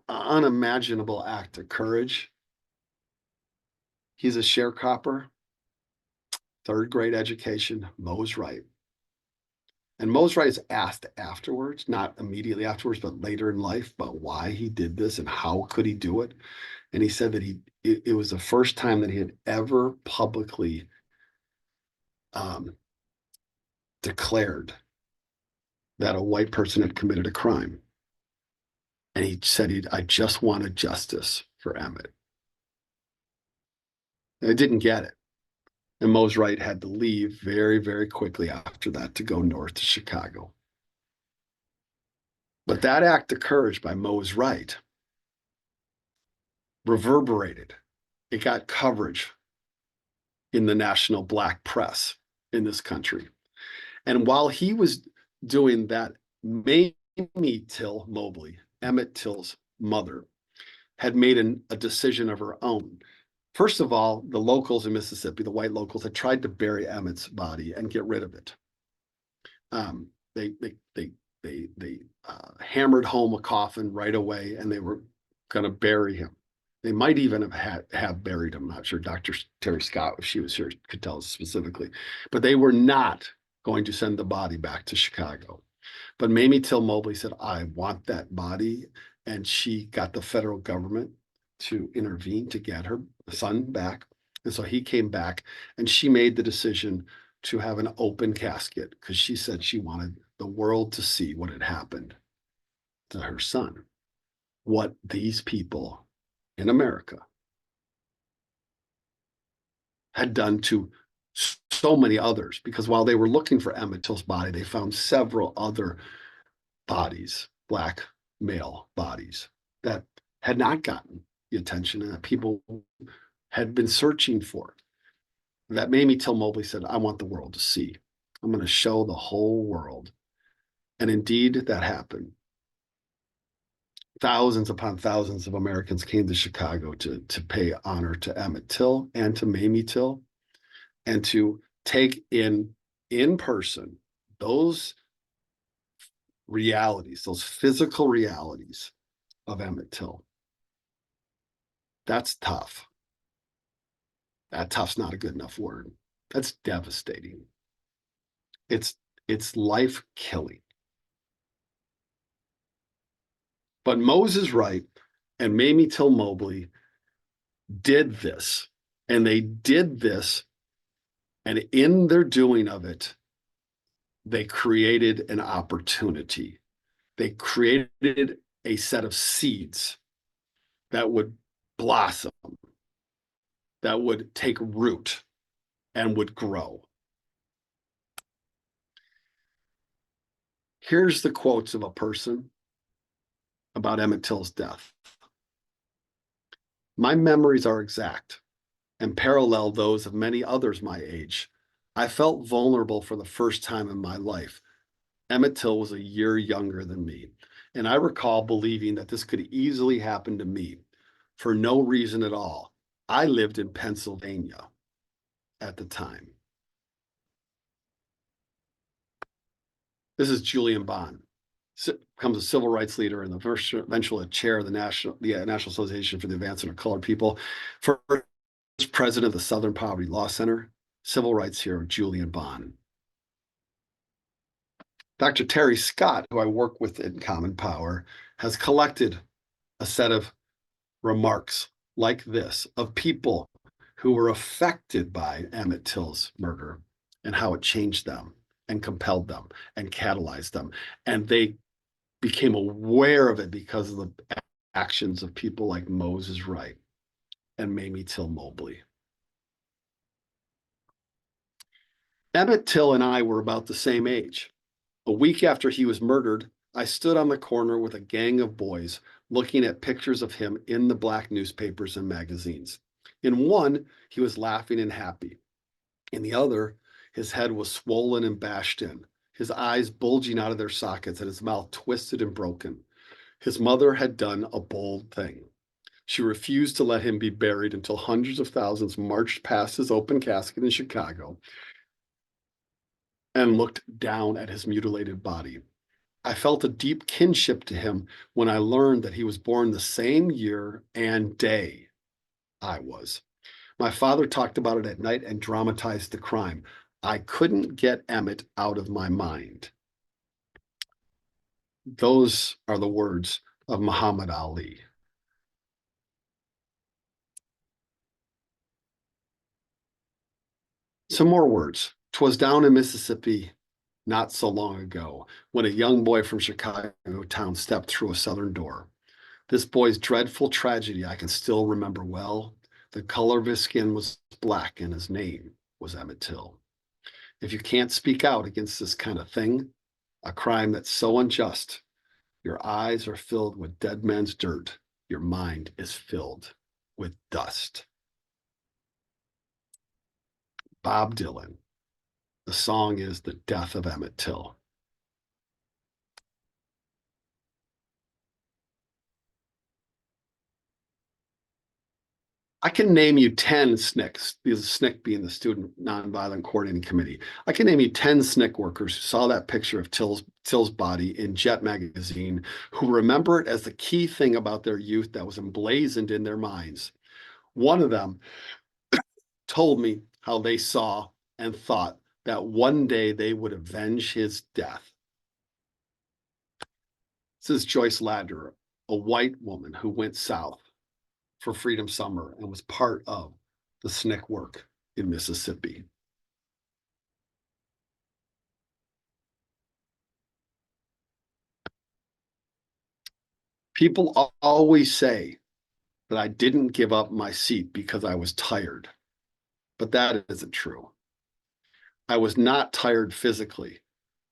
unimaginable act of courage. He's a sharecropper, third grade education, Mose Wright. And Mose Wright is asked afterwards, not immediately afterwards, but later in life, about why he did this and how could he do it. And he said that it was the first time that he had ever publicly declared that a white person had committed a crime. And he said, I just wanted justice for Emmett. And I didn't get it. And Mose Wright had to leave very, very quickly after that to go north to Chicago. But that act of courage by Mose Wright reverberated. It got coverage in the national black press in this country. And while he was doing that, Mamie Till Mobley, Emmett Till's mother, had made a decision of her own. First of all, the locals in Mississippi, the white locals, had tried to bury Emmett's body and get rid of it. They hammered home a coffin right away, and they were going to bury him. They might even have buried him. I'm not sure. Dr. Terry Scott, if she was here, could tell us specifically. But they were not going to send the body back to Chicago. But Mamie Till Mobley said, I want that body. And she got the federal government to intervene to get her son back. And so he came back, and she made the decision to have an open casket because she said she wanted the world to see what had happened to her son. what these people in America had done to so many others, because while they were looking for Emmett Till's body, they found several other bodies, Black male bodies, that had not gotten the attention and that people had been searching for. That Mamie Till Mobley said, I want the world to see. I'm going to show the whole world. And indeed, that happened. Thousands upon thousands of Americans came to Chicago to pay honor to Emmett Till and to Mamie Till, and to take in person those realities, those physical realities of Emmett Till. That's tough. That tough's not a good enough word. That's devastating. It's life killing. But Moses Wright and Mamie Till Mobley did this, and they did this, and in their doing of it, they created an opportunity. They created a set of seeds that would blossom, that would take root and would grow. Here's the quotes of a person about Emmett Till's death. My memories are exact and parallel those of many others my age. I felt vulnerable for the first time in my life. Emmett Till was a year younger than me, and I recall believing that this could easily happen to me for no reason at all. I lived in Pennsylvania at the time. This is Julian Bond, becomes a civil rights leader and eventually chair of the National Association for the Advancement of Colored People, first president of the Southern Poverty Law Center, civil rights hero Julian Bond. Dr. Terry Scott, who I work with in Common Power, has collected a set of remarks like this of people who were affected by Emmett Till's murder and how it changed them and compelled them and catalyzed them. And they became aware of it because of the actions of people like Moses Wright and Mamie Till Mobley. Emmett Till and I were about the same age. A week after he was murdered, I stood on the corner with a gang of boys looking at pictures of him in the Black newspapers and magazines. In one, he was laughing and happy. In the other, his head was swollen and bashed in, his eyes bulging out of their sockets and his mouth twisted and broken. His mother had done a bold thing. She refused to let him be buried until hundreds of thousands marched past his open casket in Chicago and looked down at his mutilated body. I felt a deep kinship to him when I learned that he was born the same year and day I was. My father talked about it at night and dramatized the crime. I couldn't get Emmett out of my mind. Those are the words of Muhammad Ali. Some more words. 'Twas down in Mississippi not so long ago when a young boy from Chicago town stepped through a southern door. This boy's dreadful tragedy I can still remember well. The color of his skin was black and his name was Emmett Till. If you can't speak out against this kind of thing, a crime that's so unjust, your eyes are filled with dead man's dirt. Your mind is filled with dust. Bob Dylan. The song is The Death of Emmett Till. I can name you 10 SNCCs, the SNCC being the Student Nonviolent Coordinating Committee. I can name you 10 SNCC workers who saw that picture of Till's body in Jet magazine, who remember it as the key thing about their youth that was emblazoned in their minds. One of them told me how they saw and thought that one day they would avenge his death. This is Joyce Ladner, a white woman who went south for Freedom Summer and was part of the SNCC work in Mississippi. People always say that I didn't give up my seat because I was tired, but that isn't true. I was not tired physically,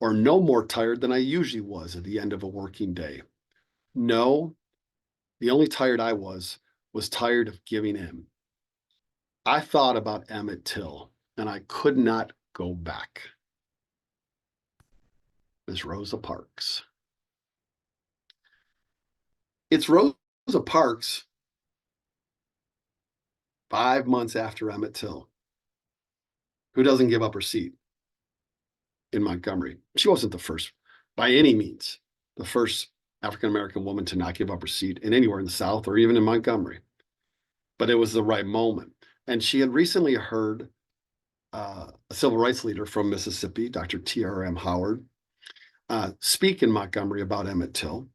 or no more tired than I usually was at the end of a working day. No, the only tired I was tired of giving in. I thought about Emmett Till, and I could not go back. Ms. Rosa Parks. It's Rosa Parks 5 months after Emmett Till, who doesn't give up her seat in Montgomery. She wasn't the first, by any means, the first African-American woman to not give up her seat in anywhere in the South or even in Montgomery. But it was the right moment. And she had recently heard a civil rights leader from Mississippi, Dr. T.R.M. Howard, speak in Montgomery about Emmett Till.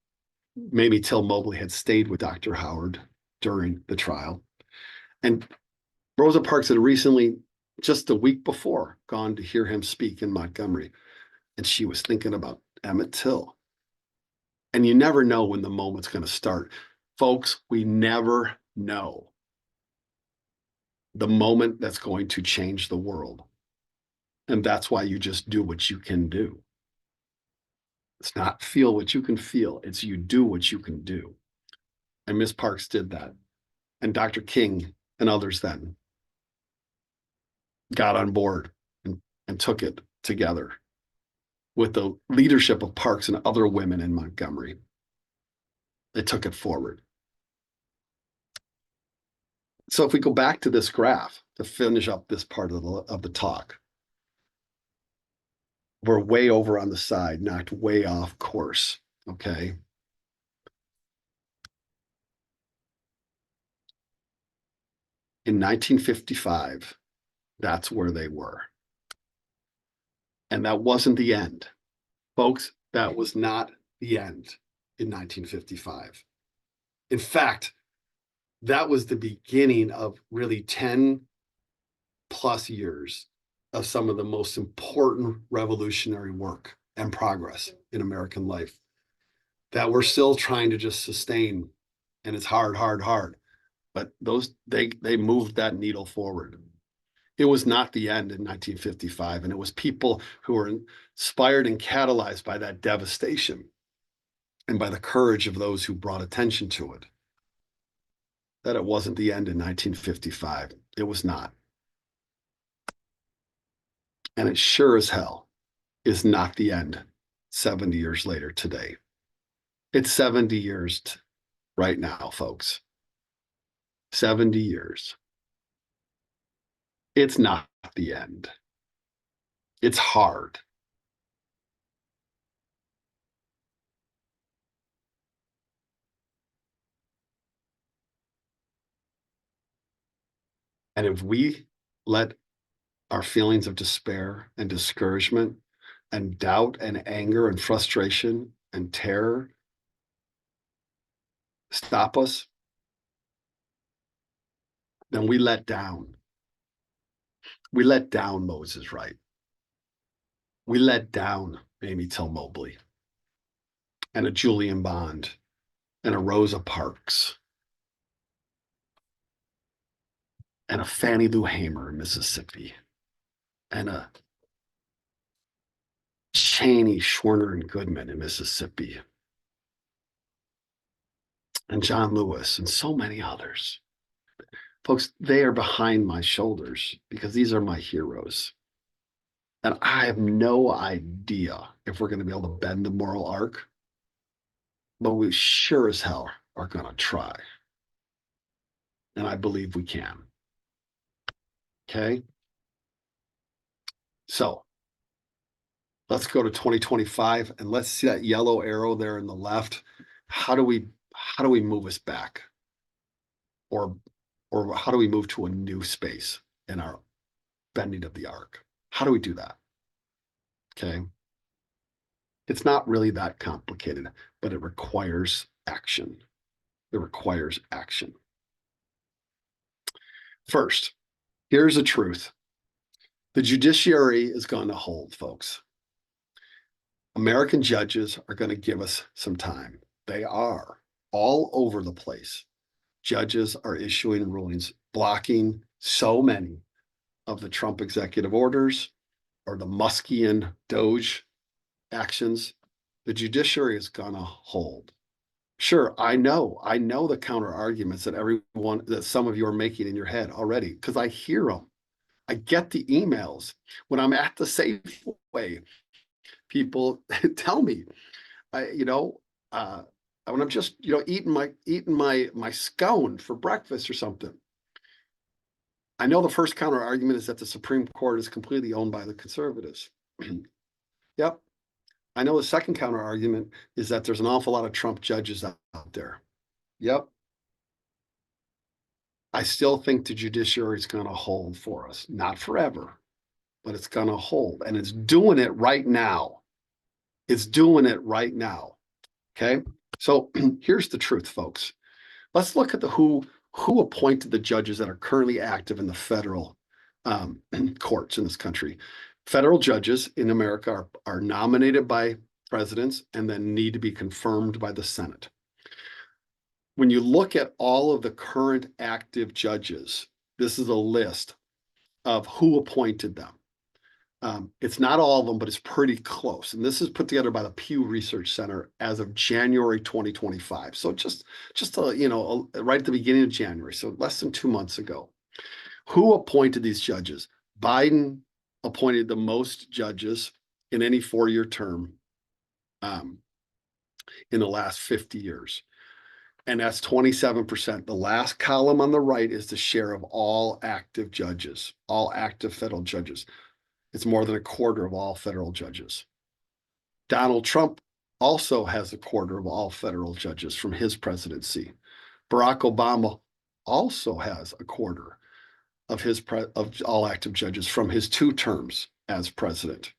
Mamie Till Mobley had stayed with Dr. Howard during the trial. And Rosa Parks had recently, just the week before, gone to hear him speak in Montgomery. And she was thinking about Emmett Till. And you never know when the moment's going to start. Folks, we never know the moment that's going to change the world. And that's why you just do what you can do. It's not feel what you can feel. It's you do what you can do. And Miss Parks did that. And Dr. King and others then got on board and took it together with the leadership of Parks and other women in Montgomery. They took it forward. So if we go back to this graph to finish up this part of the talk, we're way over on the side, knocked way off course, okay? In 1955, that's where they were. And that wasn't the end. Folks, that was not the end in 1955. In fact, that was the beginning of really 10 plus years of some of the most important revolutionary work and progress in American life that we're still trying to just sustain. And it's hard. But they moved that needle forward. It was not the end in 1955, and it was people who were inspired and catalyzed by that devastation and by the courage of those who brought attention to it. That it wasn't the end in 1955. It was not. And it sure as hell is not the end 70 years later today. It's 70 years right now, folks. 70 years. It's not the end. It's hard. And if we let our feelings of despair and discouragement and doubt and anger and frustration and terror stop us, then we let down. We let down Moses Wright. We let down Mamie Till Mobley and a Julian Bond and a Rosa Parks and a Fannie Lou Hamer in Mississippi and a Cheney, Schwerner, and Goodman in Mississippi and John Lewis and so many others. Folks, they are behind my shoulders because these are my heroes. And I have no idea if we're going to be able to bend the moral arc, but we sure as hell are going to try. And I believe we can. Okay? So let's go to 2025 and let's see that yellow arrow there in the left. How do we move us back? Or how do we move to a new space in our bending of the arc? How do we do that? Okay. It's not really that complicated, but it requires action. It requires action. First, here's a truth. The judiciary is going to hold, folks. American judges are going to give us some time. They are. all over the place. Judges are issuing rulings blocking so many of the Trump executive orders or the Muskian Doge actions. The judiciary is gonna hold. Sure, I know the counter arguments that some of you are making in your head already, because I hear them. I get the emails when I'm at the Safeway. People tell me, when I'm just, eating my scone for breakfast or something. I know the first counter argument is that the Supreme Court is completely owned by the conservatives. Yep. I know the second counter argument is that there's an awful lot of Trump judges out there. Yep. I still think the judiciary is going to hold for us, not forever, but it's going to hold, and it's doing it right now. It's doing it right now. Okay. So here's the truth, folks. Let's look at who appointed the judges that are currently active in the federal courts in this country. Federal judges in America are nominated by presidents and then need to be confirmed by the Senate. When you look at all of the current active judges, this is a list of who appointed them. It's not all of them, but it's pretty close. And this is put together by the Pew Research Center as of January 2025. So just right at the beginning of January, so less than 2 months ago. Who appointed these judges? Biden appointed the most judges in any 4-year term in the last 50 years. And that's 27%. The last column on the right is the share of all active judges, all active federal judges. It's more than a quarter of all federal judges. Donald Trump also has a quarter of all federal judges from his presidency. Barack Obama also has a quarter of of all active judges from his 2 terms as president.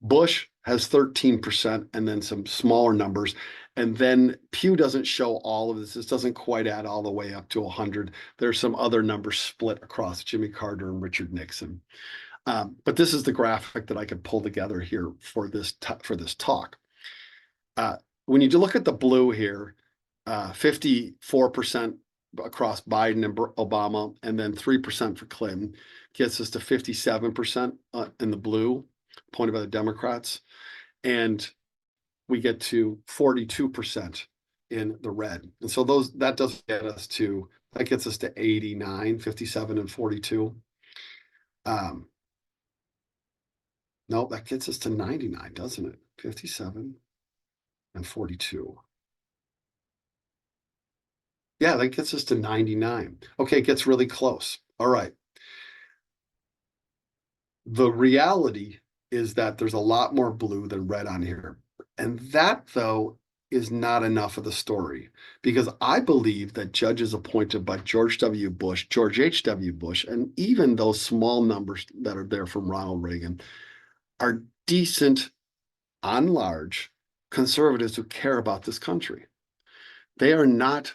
Bush has 13% and then some smaller numbers. And then Pew doesn't show all of this. This doesn't quite add all the way up to 100. There's some other numbers split across Jimmy Carter and Richard Nixon. But this is the graphic that I could pull together here for this talk. When you look at the blue here, 54% across Biden and Obama, and then 3% for Clinton, gets us to 57% in the blue, appointed by the Democrats. And we get to 42% in the red. And so that gets us to 89, 57 and 42. No, that gets us to 99, doesn't it? 57 and 42. Yeah, that gets us to 99. Okay, it gets really close. All right. The reality is that there's a lot more blue than red on here. And that, though, is not enough of the story, because I believe that judges appointed by George W. Bush, George H.W. Bush, and even those small numbers that are there from Ronald Reagan are decent, on large, conservatives who care about this country. They are not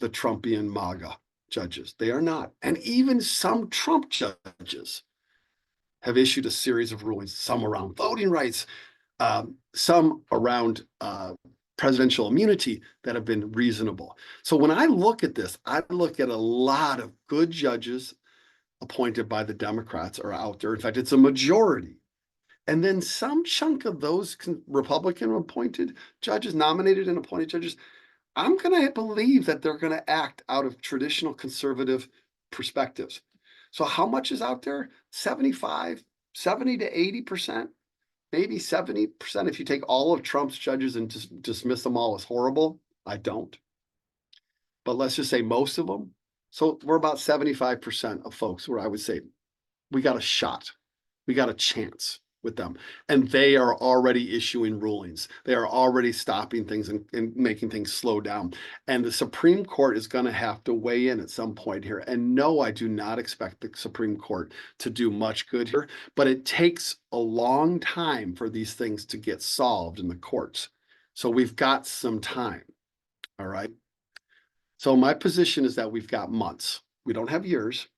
the Trumpian MAGA judges. They are not. And even some Trump judges have issued a series of rulings, some around voting rights, some around presidential immunity, that have been reasonable. So when I look at this, I look at a lot of good judges appointed by the Democrats are out there. In fact, it's a majority. And then some chunk of those Republican appointed judges, nominated and appointed judges, I'm going to believe that they're going to act out of traditional conservative perspectives. So how much is out there? 70 to 80%, maybe 70% if you take all of Trump's judges and just dismiss them all as horrible. I don't. But let's just say most of them. So we're about 75% of folks where I would say we got a shot. We got a chance with them. And they are already issuing rulings. They are already stopping things and making things slow down. And the Supreme Court is going to have to weigh in at some point here. And no, I do not expect the Supreme Court to do much good here, but it takes a long time for these things to get solved in the courts. So we've got some time. All right. So my position is that we've got months. We don't have years,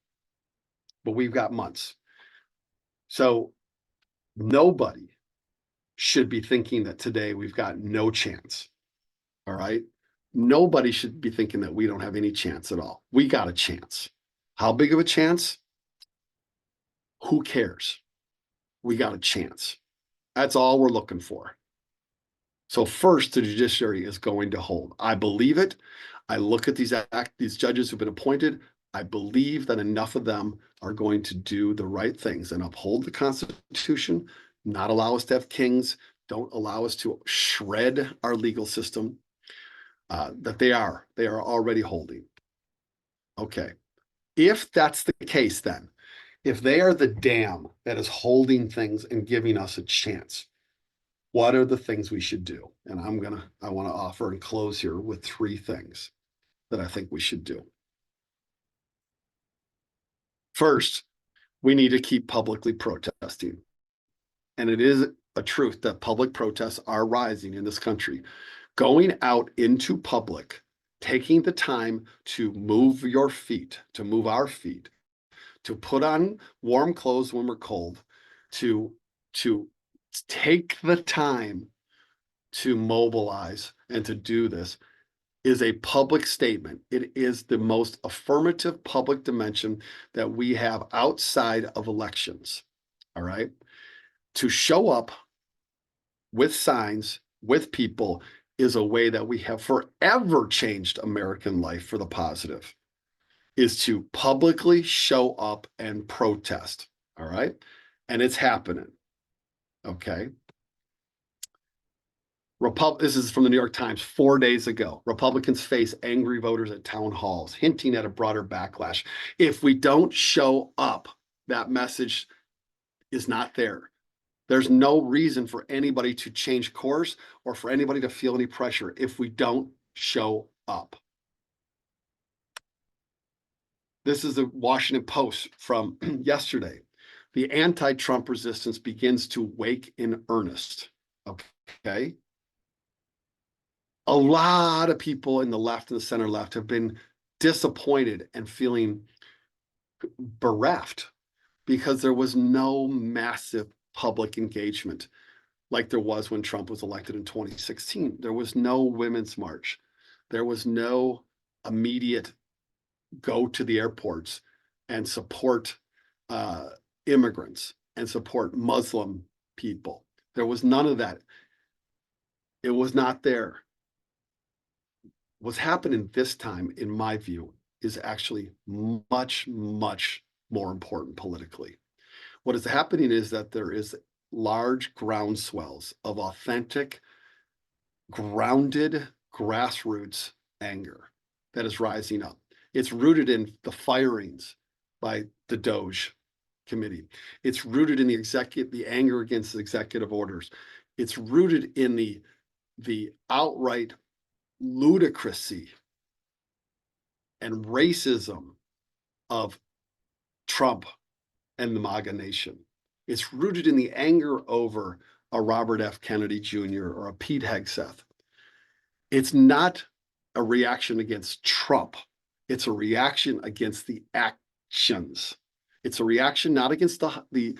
but we've got months. So nobody should be thinking that today we've got no chance. All right. nobody should be thinking that we don't have any chance at all. We got a chance. How big of a chance? Who cares? We got a chance. That's all we're looking for. So first, the judiciary is going to hold. I believe it. I look at these judges who've been appointed. I believe that enough of them are going to do the right things and uphold the Constitution, not allow us to have kings, don't allow us to shred our legal system, that they are already holding. Okay. If that's the case, then, if they are the dam that is holding things and giving us a chance, what are the things we should do? And I want to offer and close here with 3 things that I think we should do. First, we need to keep publicly protesting. And it is a truth that public protests are rising in this country. Going out into public, taking the time to move your feet, to move our feet, to put on warm clothes when we're cold, to take the time to mobilize and to do this is a public statement. It is the most affirmative public dimension that we have outside of elections. All right. To show up with signs, with people, is a way that we have forever changed American life for the positive, is to publicly show up and protest. All right. And it's happening. Okay. This is from the New York Times 4 days ago. Republicans face angry voters at town halls, hinting at a broader backlash. If we don't show up, that message is not there. There's no reason for anybody to change course or for anybody to feel any pressure if we don't show up. This is the Washington Post from yesterday. The anti-Trump resistance begins to wake in earnest. Okay. A lot of people in the left and the center left have been disappointed and feeling bereft because there was no massive public engagement like there was when Trump was elected in 2016. There was no women's march. There was no immediate go to the airports and support immigrants and support Muslim people. There was none of that. It was not there. What's happening this time, in my view, is actually much, much more important politically. What is happening is that there is large groundswells of authentic, grounded, grassroots anger that is rising up. It's rooted in the firings by the DOJ committee. It's rooted in the anger against the executive orders. It's rooted in the outright ludicrousy and racism of Trump and the MAGA nation. It's rooted in the anger over a Robert F. Kennedy Jr. or a Pete Hegseth. It's not a reaction against Trump. It's a reaction against the actions. It's a reaction not against the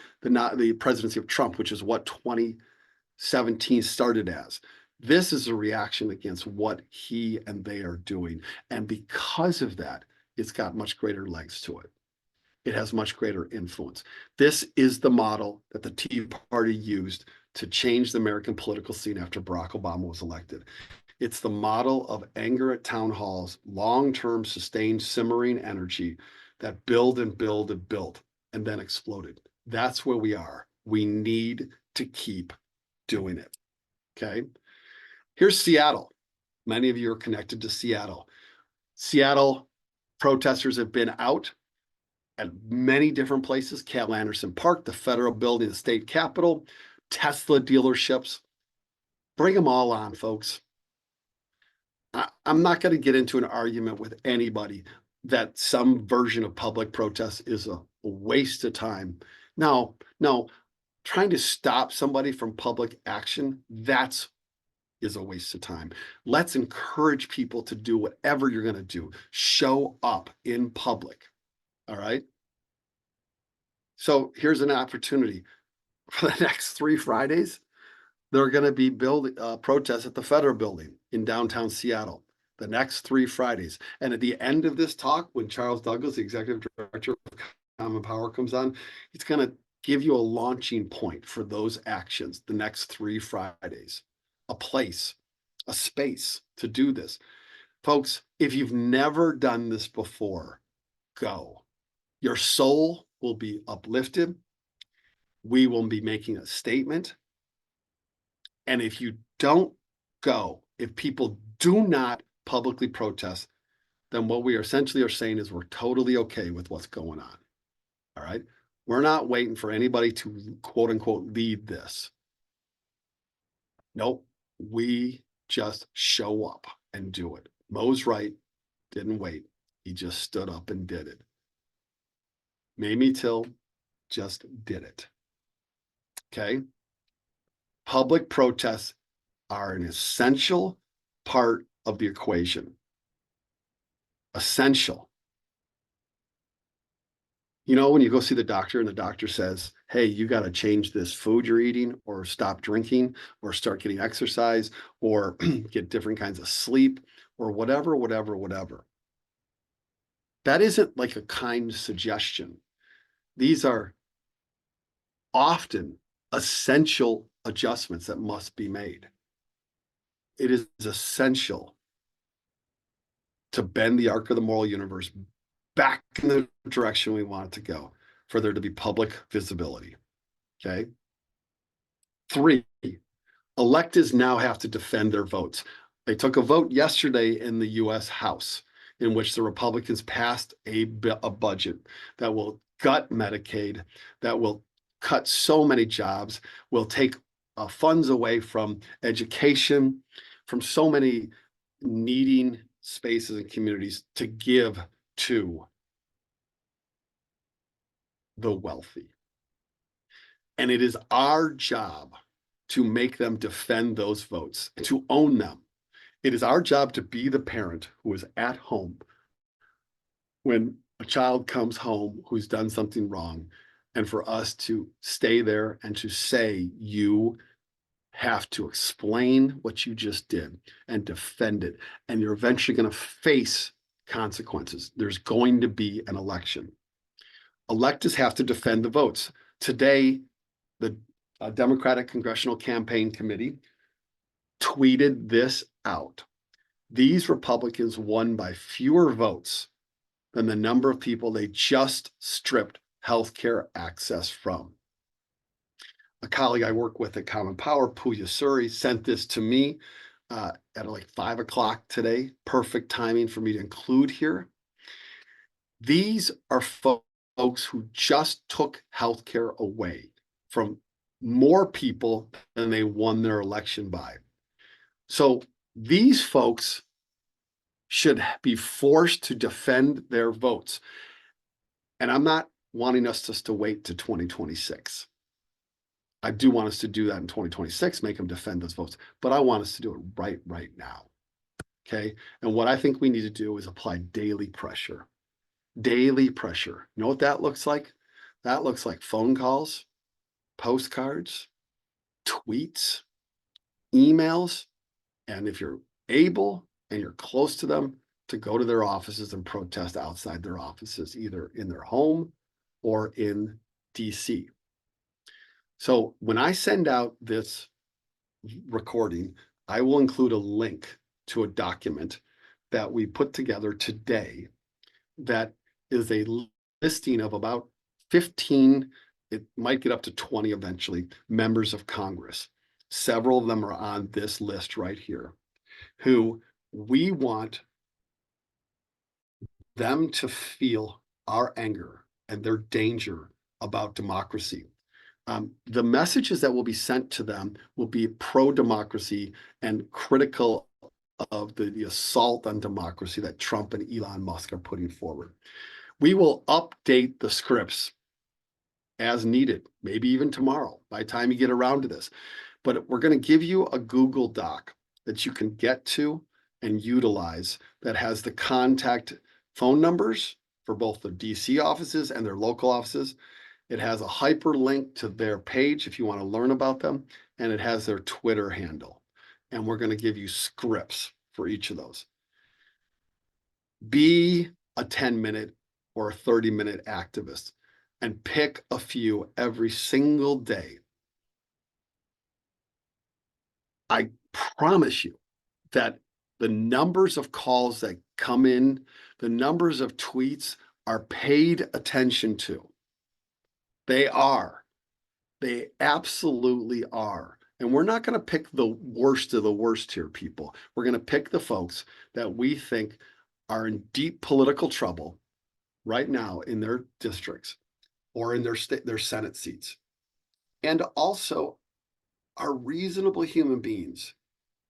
presidency of Trump, which is what 2017 started as. This is a reaction against what he and they are doing. And because of that, it's got much greater legs to it. It has much greater influence. This is the model that the Tea Party used to change the American political scene after Barack Obama was elected. It's the model of anger at town halls, long-term sustained simmering energy that build and build and built and then exploded. That's where we are. We need to keep doing it. Okay. Here's Seattle. Many of you are connected to Seattle. Seattle protesters have been out at many different places: Cal Anderson Park, the federal building, the state capitol, Tesla dealerships. Bring them all on, folks. I'm not going to get into an argument with anybody that some version of public protest is a waste of time. No, trying to stop somebody from public action, that's is a waste of time. Let's encourage people to do whatever you're going to do. Show up in public. All right. So here's an opportunity for the next 3 Fridays. There are going to be protests at the federal building in downtown Seattle. the next 3 Fridays. And at the end of this talk, when Charles Douglas, the executive director of Common Power, comes on, he's going to give you a launching point for those actions the next 3 Fridays, a place, a space to do this. Folks, if you've never done this before, go. Your soul will be uplifted. We will be making a statement. And if you don't go, if people do not publicly protest, then what we essentially are saying is we're totally okay with what's going on. All right. We're not waiting for anybody to quote unquote lead this. Nope. We just show up and do it. Mo's right. Didn't wait. He just stood up and did it. Mamie Till just did it. Okay. Public protests are an essential part of the equation. Essential. You know, when you go see the doctor and the doctor says, hey, you got to change this food you're eating, or stop drinking, or start getting exercise, or get different kinds of sleep, or whatever. That isn't like a kind suggestion. These are often essential adjustments that must be made. It is essential to bend the arc of the moral universe back in the direction we want it to go, for there to be public visibility. Okay. 3, electeds now have to defend their votes. They took a vote yesterday in the US House in which the Republicans passed a budget that will gut Medicaid, that will cut so many jobs, will take funds away from education, from so many needing spaces and communities to give to the wealthy. And it is our job to make them defend those votes, to own them. It is our job to be the parent who is at home when a child comes home who's done something wrong, and for us to stay there and to say, you have to explain what you just did and defend it. And you're eventually going to face consequences. There's going to be an election. Electors have to defend the votes. Today, the Democratic Congressional Campaign Committee tweeted this out. These Republicans won by fewer votes than the number of people they just stripped healthcare access from. A colleague I work with at Common Power, Pooja Suri, sent this to me at like 5 o'clock today. Perfect timing for me to include here. These are folks who just took healthcare away from more people than they won their election by. So these folks should be forced to defend their votes. And I'm not wanting us just to wait to 2026. I do want us to do that in 2026, make them defend those votes, but I want us to do it right now. Okay. And what I think we need to do is apply daily pressure. Daily pressure. You know what that looks like? That looks like phone calls, postcards, tweets, emails, and if you're able and you're close to them, to go to their offices and protest outside their offices, either in their home or in DC. So when I send out this recording, I will include a link to a document that we put together today that is a listing of about 15, it might get up to 20 eventually, members of Congress. Several of them are on this list right here, who we want them to feel our anger and their danger about democracy. The messages that will be sent to them will be pro-democracy and critical of the assault on democracy that Trump and Elon Musk are putting forward. We will update the scripts as needed, maybe even tomorrow, by the time you get around to this. But we're going to give you a Google Doc that you can get to and utilize that has the contact phone numbers for both the DC offices and their local offices. It has a hyperlink to their page if you want to learn about them, and it has their Twitter handle. And we're going to give you scripts for each of those. Be a 10-minute or a 30-minute activist and pick a few every single day. I promise you that the numbers of calls that come in, the numbers of tweets are paid attention to. They are. They absolutely are. And we're not going to pick the worst of the worst here, people. We're going to pick the folks that we think are in deep political trouble right now in their districts or in their Senate seats, and also are reasonable human beings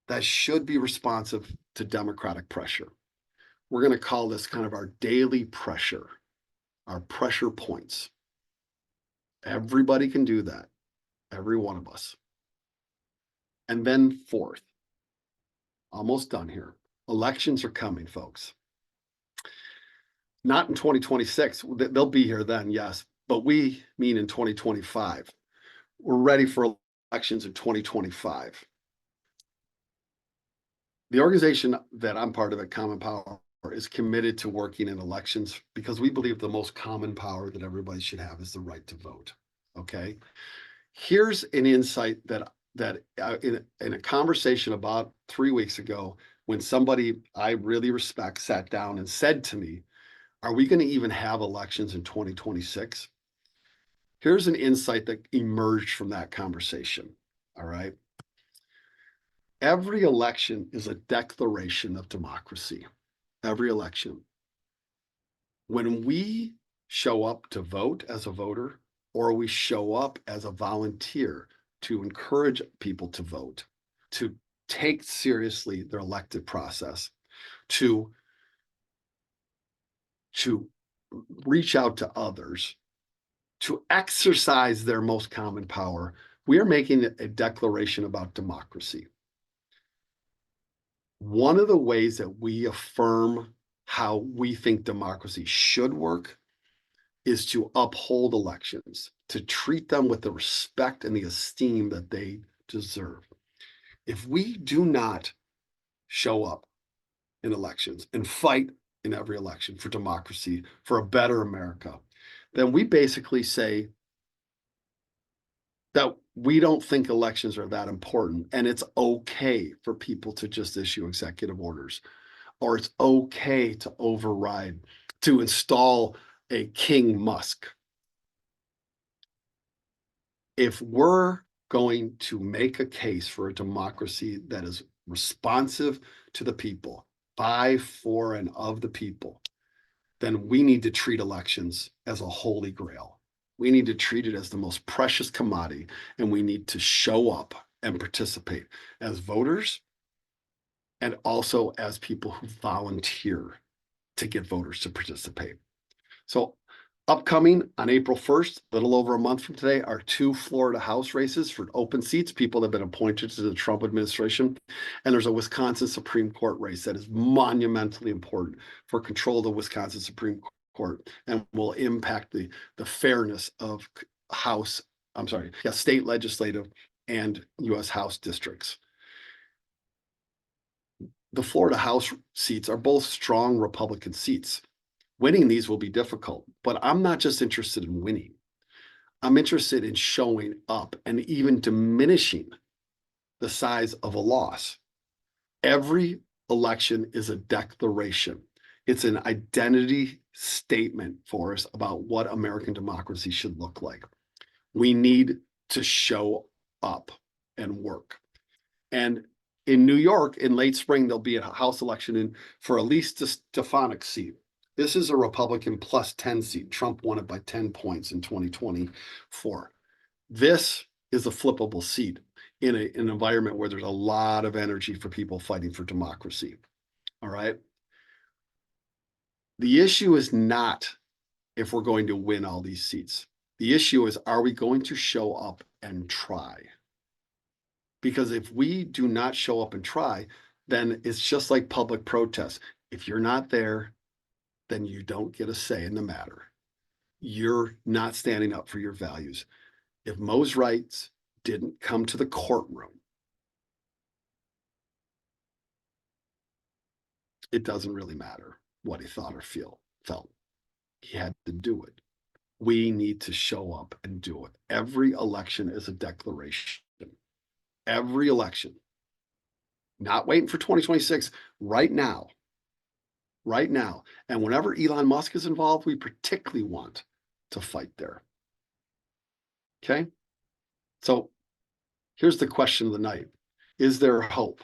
that should be responsive to Democratic pressure. We're going to call this kind of our daily pressure, our pressure points. Everybody can do that, every one of us. And then fourth, almost done here. Elections are coming, folks. Not in 2026. They'll be here then, yes, but we mean in 2025. We're ready for elections in 2025. The organization that I'm part of at Common Power is committed to working in elections because we believe the most common power that everybody should have is the right to vote. Okay. Here's an insight that in a conversation about 3 weeks ago, when somebody I really respect sat down and said to me, are we going to even have elections in 2026? Here's an insight that emerged from that conversation. All right. Every election is a declaration of democracy. Every election. When we show up to vote as a voter, or we show up as a volunteer to encourage people to vote, to take seriously their elected process, to reach out to others, to exercise their most common power, we are making a declaration about democracy. One of the ways that we affirm how we think democracy should work is to uphold elections, to treat them with the respect and the esteem that they deserve. If we do not show up in elections and fight in every election for democracy, for a better America, then we basically say that we don't think elections are that important, and it's okay for people to just issue executive orders, or it's okay to override, to install a King Musk. If we're going to make a case for a democracy that is responsive to the people, by, for, and of the people, then we need to treat elections as a holy grail. We need to treat it as the most precious commodity, and we need to show up and participate as voters and also as people who volunteer to get voters to participate. So upcoming on April 1st, a little over a month from today, are 2 Florida House races for open seats, people that have been appointed to the Trump administration. And there's a Wisconsin Supreme Court race that is monumentally important for control of the Wisconsin Supreme Court and will impact the fairness of state legislative and U.S. House districts. The Florida House seats are both strong Republican seats. Winning these will be difficult, but I'm not just interested in winning. I'm interested in showing up and even diminishing the size of a loss. Every election is a declaration. It's an identity statement for us about what American democracy should look like. We need to show up and work. And in New York, in late spring, there'll be a House election for Elise Stefanik's seat. This is a Republican plus 10 seat. Trump won it by 10 points in 2024. This is a flippable seat in an environment where there's a lot of energy for people fighting for democracy. All right. The issue is not if we're going to win all these seats. The issue is, are we going to show up and try? Because if we do not show up and try, then it's just like public protests. If you're not there, then you don't get a say in the matter. You're not standing up for your values. If Mo's rights didn't come to the courtroom, it doesn't really matter. what he thought or felt. He had to do it. We need to show up and do it. Every election is a declaration. Every election. Not waiting for 2026, right now. Right now. And whenever Elon Musk is involved, we particularly want to fight there. Okay? So here's the question of the night. Is there hope?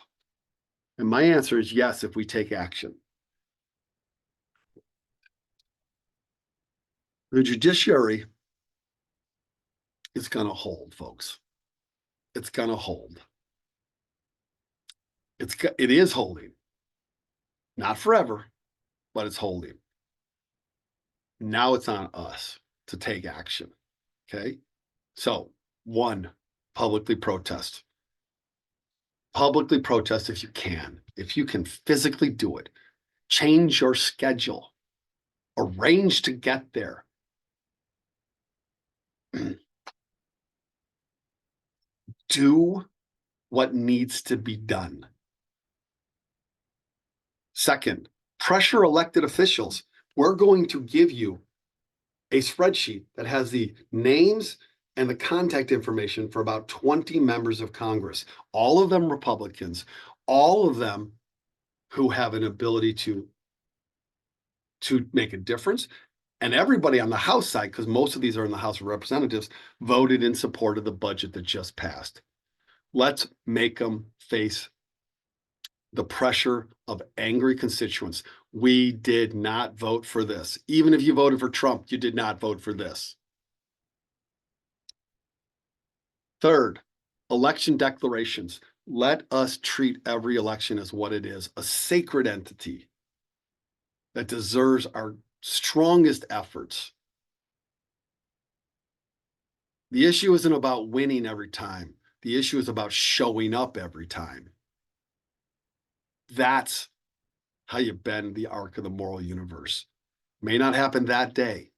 And my answer is yes, if we take action. The judiciary is going to hold, folks. It's going to hold. It is holding. Not forever, but it's holding. Now it's on us to take action. Okay? So, one, publicly protest. Publicly protest if you can. If you can physically do it. Change your schedule. Arrange to get there. Do what needs to be done. Second, pressure elected officials. We're going to give you a spreadsheet that has the names and the contact information for about 20 members of Congress, all of them Republicans, all of them who have an ability to make a difference. And everybody on the House side, because most of these are in the House of Representatives, voted in support of the budget that just passed. Let's make them face the pressure of angry constituents. We did not vote for this. Even if you voted for Trump, you did not vote for this. Third, election declarations. Let us treat every election as what it is, a sacred entity that deserves our strongest efforts. The issue isn't about winning every time. The issue is about showing up every time. That's how you bend the arc of the moral universe. May not happen that day,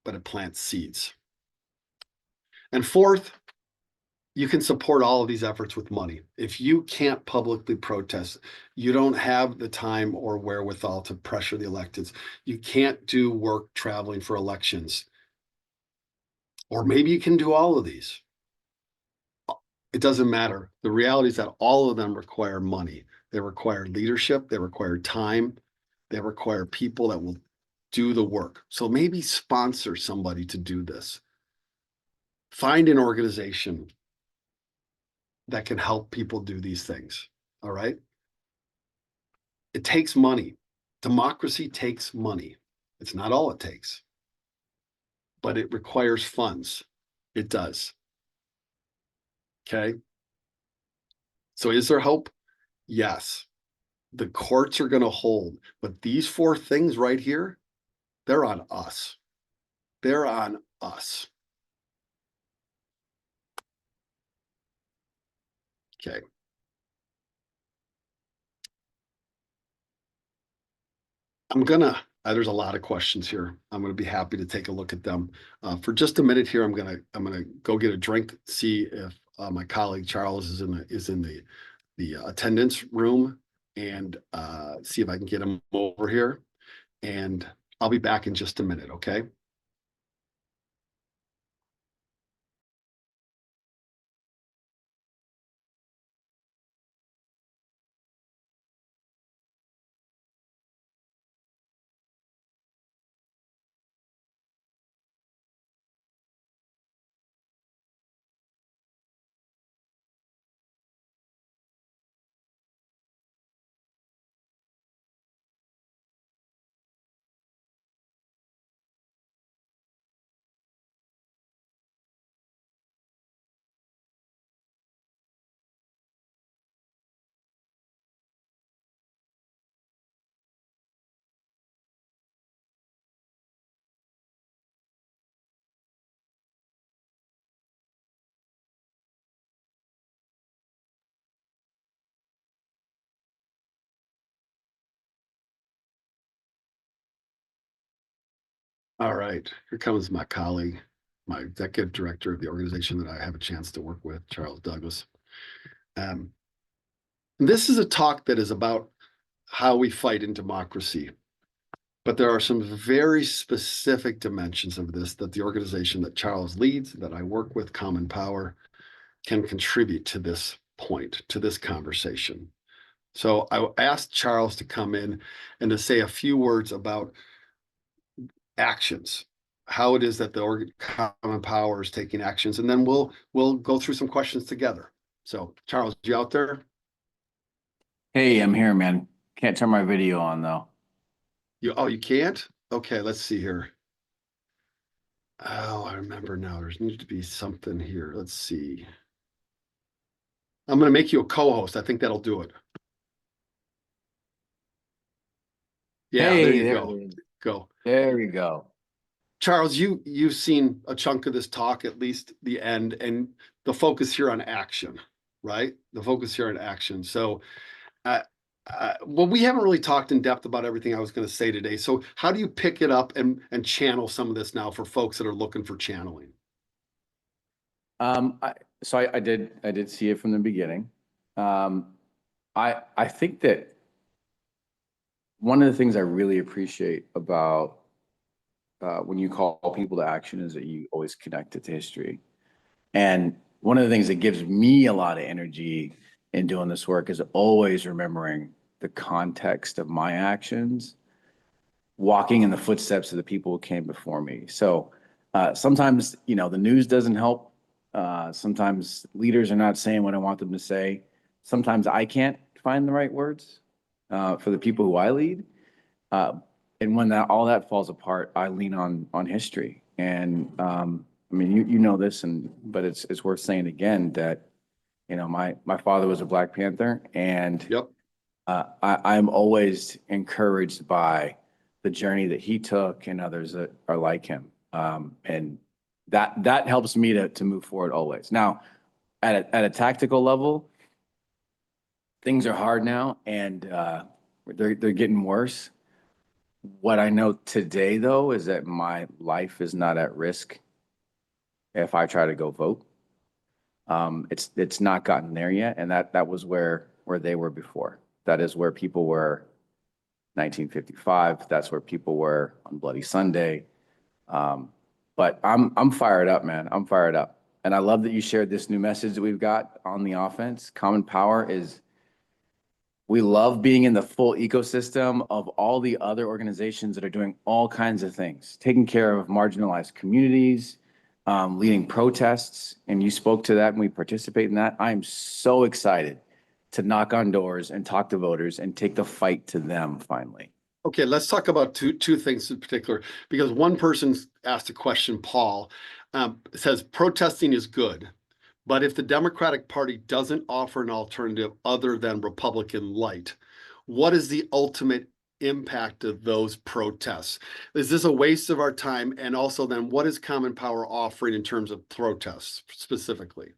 but it plants seeds. And fourth, you can support all of these efforts with money. If you can't publicly protest, you don't have the time or wherewithal to pressure the electeds. You can't do work traveling for elections. Or maybe you can do all of these. It doesn't matter. The reality is that all of them require money. They require leadership. They require time. They require people that will do the work. So maybe sponsor somebody to do this. Find an organization that can help people do these things. All right? It takes money. Democracy takes money. It's not all it takes, but it requires funds. It does. Okay? So is there hope? Yes. The courts are going to hold, but these four things right here, they're on us. They're on us. Okay. There's a lot of questions here. I'm gonna be happy to take a look at them. For just a minute here, I'm gonna go get a drink, see if my colleague Charles is in the attendance room, and see if I can get him over here. And I'll be back in just a minute, okay? All right, here comes my colleague, my executive director of the organization that I have a chance to work with, Charles Douglas. This is a talk that is about how we fight in democracy. But there are some very specific dimensions of this that the organization that Charles leads, that I work with, Common Power, can contribute to this point, to this conversation. So I asked Charles to come in and to say a few words about actions, how it is that the Common Power is taking actions, and then we'll go through some questions together. So Charles, you out there? Hey, I'm here, man. Can't turn my video on though. You can't? Okay, let's see here. Oh, I remember now. There's needs to be something here. Let's see. I'm going to make you a co-host. I think that'll do it. Yeah, Hey, there you there go. it is. Go. There we go. Charles, you've seen a chunk of this talk, at least the end, and the focus here on action, right? The focus here on action. So, well, we haven't really talked in depth about everything I was going to say today. So how do you pick it up and channel some of this now for folks that are looking for channeling? I did see it from the beginning. I think that one of the things I really appreciate about when you call people to action is that you always connect it to history. And one of the things that gives me a lot of energy in doing this work is always remembering the context of my actions, walking in the footsteps of the people who came before me. So sometimes, the news doesn't help. Sometimes leaders are not saying what I want them to say. Sometimes I can't find the right words for the people who I lead. And when all that falls apart, I lean on history. And I mean, you know this, but it's worth saying again that my father was a Black Panther, and Yep. I'm always encouraged by the journey that he took and others that are like him, and that helps me to move forward always. Now, at a tactical level, things are hard now, and they're getting worse. What I know today, though, is that my life is not at risk if I try to go vote. It's not gotten there yet, and that was where they were before. That is where people were 1955. That's where people were on Bloody Sunday. But I'm fired up, man. I'm fired up. And I love that you shared this new message that we've got on the offense. Common Power is, we love being in the full ecosystem of all the other organizations that are doing all kinds of things, taking care of marginalized communities, leading protests. And you spoke to that and we participate in that. I am so excited to knock on doors and talk to voters and take the fight to them finally. Okay, let's talk about two things in particular, because one person asked a question, Paul, says protesting is good, but if the Democratic Party doesn't offer an alternative other than Republican light, what is the ultimate impact of those protests? Is this a waste of our time? And also then what is Common Power offering in terms of protests specifically?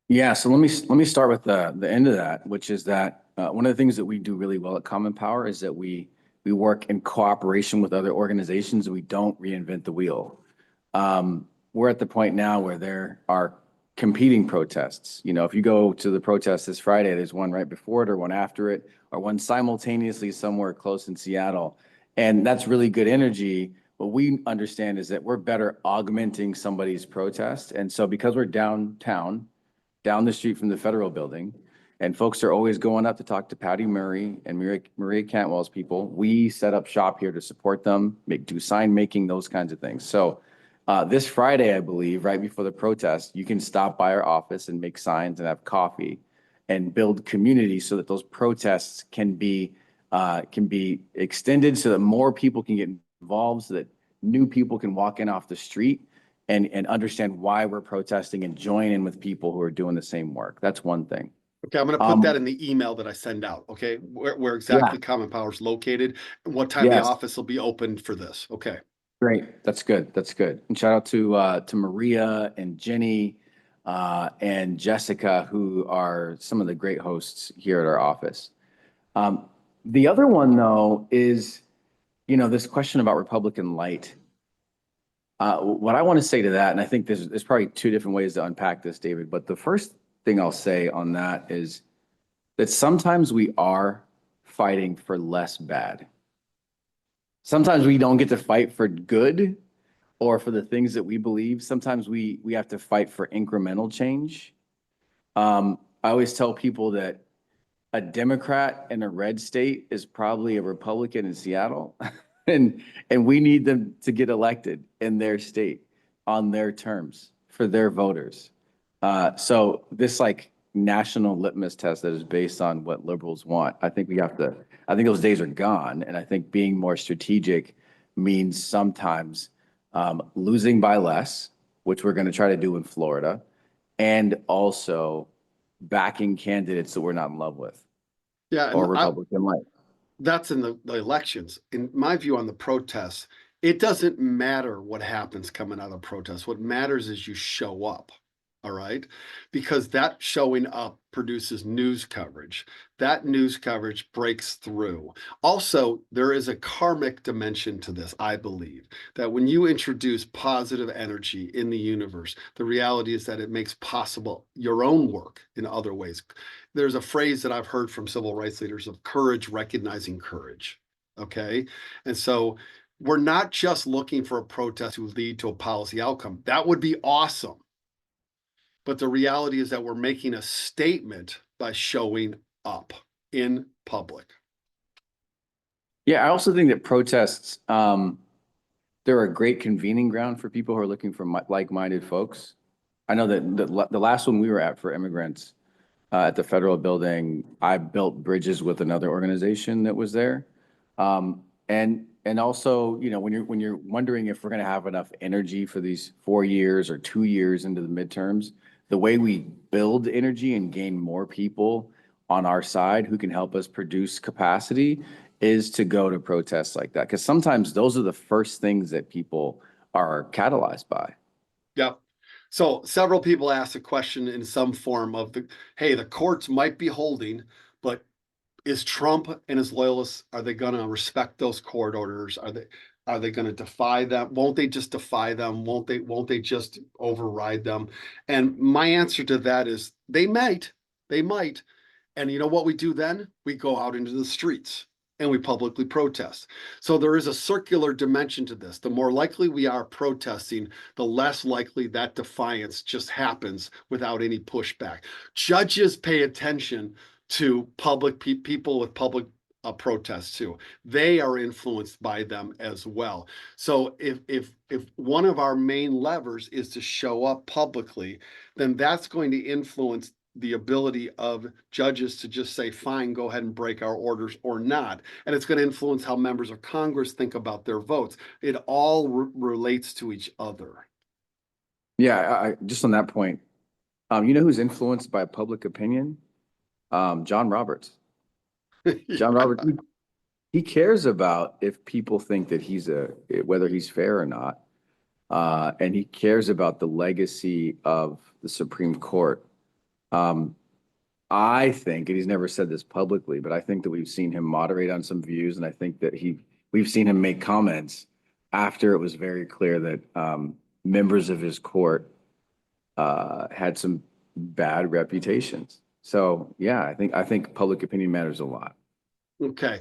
Yeah, so let me start with the end of that, which is that one of the things that we do really well at Common Power is that we work in cooperation with other organizations. We don't reinvent the wheel. We're at the point now where there are competing protests. If you go to the protest this Friday, there's one right before it or one after it or one simultaneously somewhere close in Seattle. And that's really good energy. What we understand is that we're better augmenting somebody's protest. And so because we're downtown, down the street from the federal building, and folks are always going up to talk to Patty Murray and Maria Cantwell's people, we set up shop here to support them, do sign making, those kinds of things. So this Friday, I believe, right before the protest, you can stop by our office and make signs and have coffee and build community so that those protests can be extended so that more people can get involved, so that new people can walk in off the street and understand why we're protesting and join in with people who are doing the same work. That's one thing. Okay, I'm going to put that in the email that I send out, okay? Where exactly Common Power is located and what time the office will be open for this, okay? Great, that's good, that's good. And shout out to Maria and Jenny and Jessica, who are some of the great hosts here at our office. The other one, though, is, this question about Republican light. What I want to say to that, and I think there's probably two different ways to unpack this, David, but the first thing I'll say on that is that sometimes we are fighting for less bad. Sometimes we don't get to fight for good or for the things that we believe. Sometimes we have to fight for incremental change. I always tell people that a Democrat in a red state is probably a Republican in Seattle. And we need them to get elected in their state on their terms for their voters. So this like national litmus test that is based on what liberals want, I think those days are gone. And I think being more strategic means sometimes losing by less, which we're going to try to do in Florida, and also backing candidates that we're not in love with Yeah, or and Republican like. that's in the elections. In my view on the protests, it doesn't matter what happens coming out of protests. What matters is you show up. All right. Because that showing up produces news coverage. That news coverage breaks through. Also, there is a karmic dimension to this, I believe, that when you introduce positive energy in the universe, the reality is that it makes possible your own work in other ways. There's a phrase that I've heard from civil rights leaders of courage recognizing courage. Okay. And so we're not just looking for a protest to lead to a policy outcome. That would be awesome. But the reality is that we're making a statement by showing up in public. Yeah, I also think that protests, they're a great convening ground for people who are looking for like-minded folks. I know that the last one we were at for immigrants at the federal building, I built bridges with another organization that was there. And also, you know, when you're wondering if we're going to have enough energy for these 4 years or 2 years into the midterms, the way we build energy and gain more people on our side who can help us produce capacity is to go to protests like that. Because sometimes those are the first things that people are catalyzed by. Yep. So several people asked a question in some form of hey, the courts might be holding, but is Trump and his loyalists, are they going to respect those court orders? Are they going to defy them? Won't they just defy them? Won't they just override them? And my answer to that is they might. And you know what we do then? We go out into the streets and we publicly protest. So there is a circular dimension to this. The more likely we are protesting, the less likely that defiance just happens without any pushback. Judges pay attention to public people with public protests too. They are influenced by them as well. So if one of our main levers is to show up publicly, then that's going to influence the ability of judges to just say, fine, go ahead and break our orders or not. And it's going to influence how members of Congress think about their votes. It all relates to each other. Yeah, I just on that point, you know who's influenced by public opinion? John Roberts. John Roberts, he cares about if people think that whether he's fair or not. And he cares about the legacy of the Supreme Court. I think, and he's never said this publicly, but I think that we've seen him moderate on some views, and I think that we've seen him make comments after it was very clear that members of his court had some bad reputations. So yeah, I think public opinion matters a lot. Okay.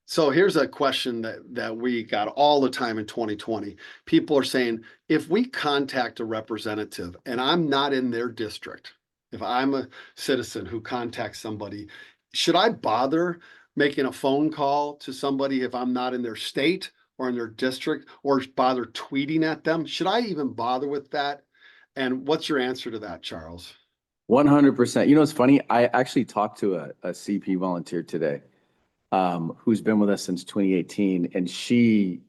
So here's a question that we got all the time in 2020. People are saying, if we contact a representative and I'm not in their district, if I'm a citizen who contacts somebody, should I bother making a phone call to somebody if I'm not in their state or in their district, or bother tweeting at them? Should I even bother with that? And what's your answer to that, Charles? 100%. You know, it's funny. I actually talked to a CP volunteer today, who's been with us since 2018. And she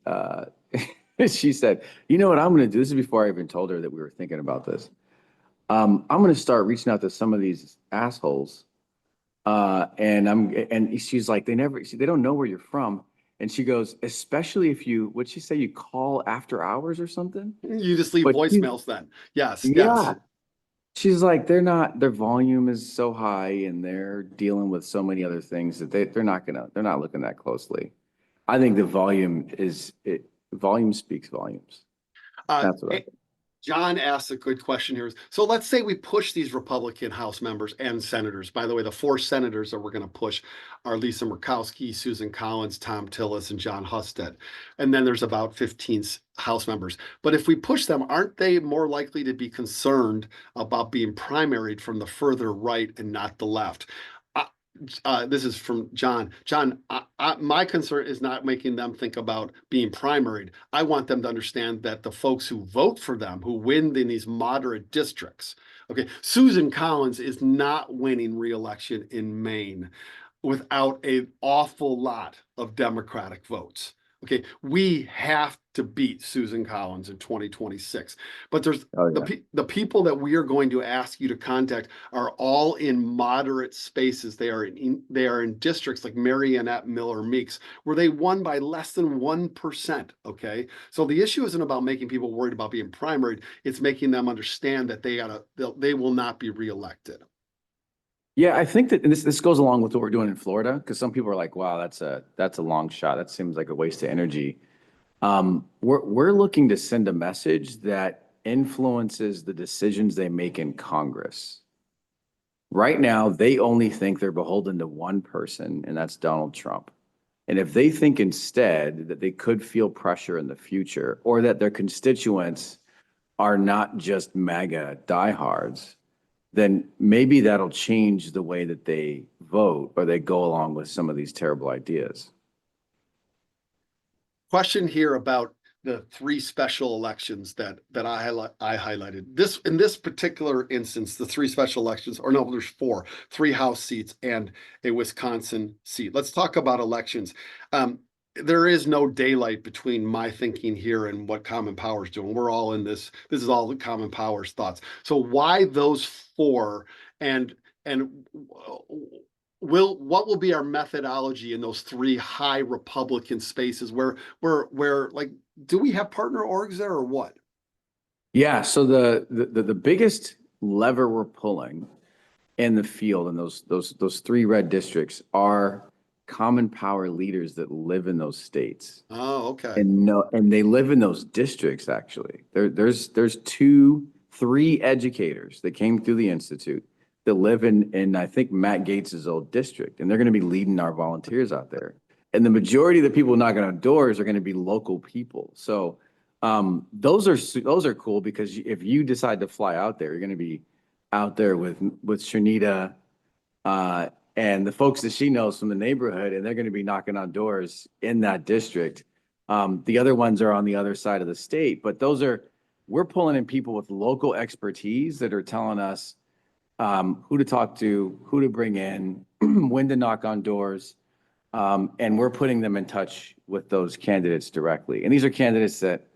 said, you know what I'm going to do? This is before I even told her that we were thinking about this. I'm going to start reaching out to some of these assholes. And she's like, they don't know where you're from. And she goes, especially if what'd she say? You call after hours or something? You just leave But voicemails then. Yes. Yeah. Yes. She's like, their volume is so high and they're dealing with so many other things that they're not looking that closely. I think the volume speaks volumes. That's what I think. John asked a good question here. So let's say we push these Republican House members and senators. By the way, the 4 senators that we're going to push are Lisa Murkowski, Susan Collins, Tom Tillis, and John Husted. And then there's about 15 House members. But if we push them, aren't they more likely to be concerned about being primaried from the further right and not the left? This is from John. John, my concern is not making them think about being primaried. I want them to understand that the folks who vote for them, who win in these moderate districts, okay, Susan Collins is not winning re-election in Maine without an awful lot of Democratic votes. Okay, we have to beat Susan Collins in 2026. But there's the people that we are going to ask you to contact are all in moderate spaces. They are in districts like Marionette, Miller, Meeks, where they won by less than 1%. Okay, so the issue isn't about making people worried about being primaried. It's making them understand that they will not be reelected. Yeah, I think that, and this goes along with what we're doing in Florida, because some people are like, wow, that's a long shot. That seems like a waste of energy. We're looking to send a message that influences the decisions they make in Congress. Right now, they only think they're beholden to one person, and that's Donald Trump. And if they think instead that they could feel pressure in the future, or that their constituents are not just MAGA diehards, then maybe that'll change the way that they vote or they go along with some of these terrible ideas. Question here about the 3 special elections that I highlighted. In this particular instance, the 3 special elections, or no, there's 4, 3 House seats and a Wisconsin seat. Let's talk about elections. There is no daylight between my thinking here and what Common Power is doing. We're all in this. This is all the Common Power's thoughts. So why those 4, and what will be our methodology in those 3 high Republican spaces where like, do we have partner orgs there or what? Yeah, so the biggest lever we're pulling in the field in those 3 red districts are Common Power leaders that live in those states. Oh, okay. And they live in those districts, actually. There's 2, 3 educators that came through the Institute that live in I think Matt Gates's old district, and they're going to be leading our volunteers out there. And the majority of the people knocking on doors are going to be local people. So those are cool, because if you decide to fly out there, you're going to be out there with Shanita and the folks that she knows from the neighborhood, and they're going to be knocking on doors in that district. The other ones are on the other side of the state, but we're pulling in people with local expertise that are telling us who to talk to, who to bring in, when to knock on doors. And we're putting them in touch with those candidates directly. And these are candidates that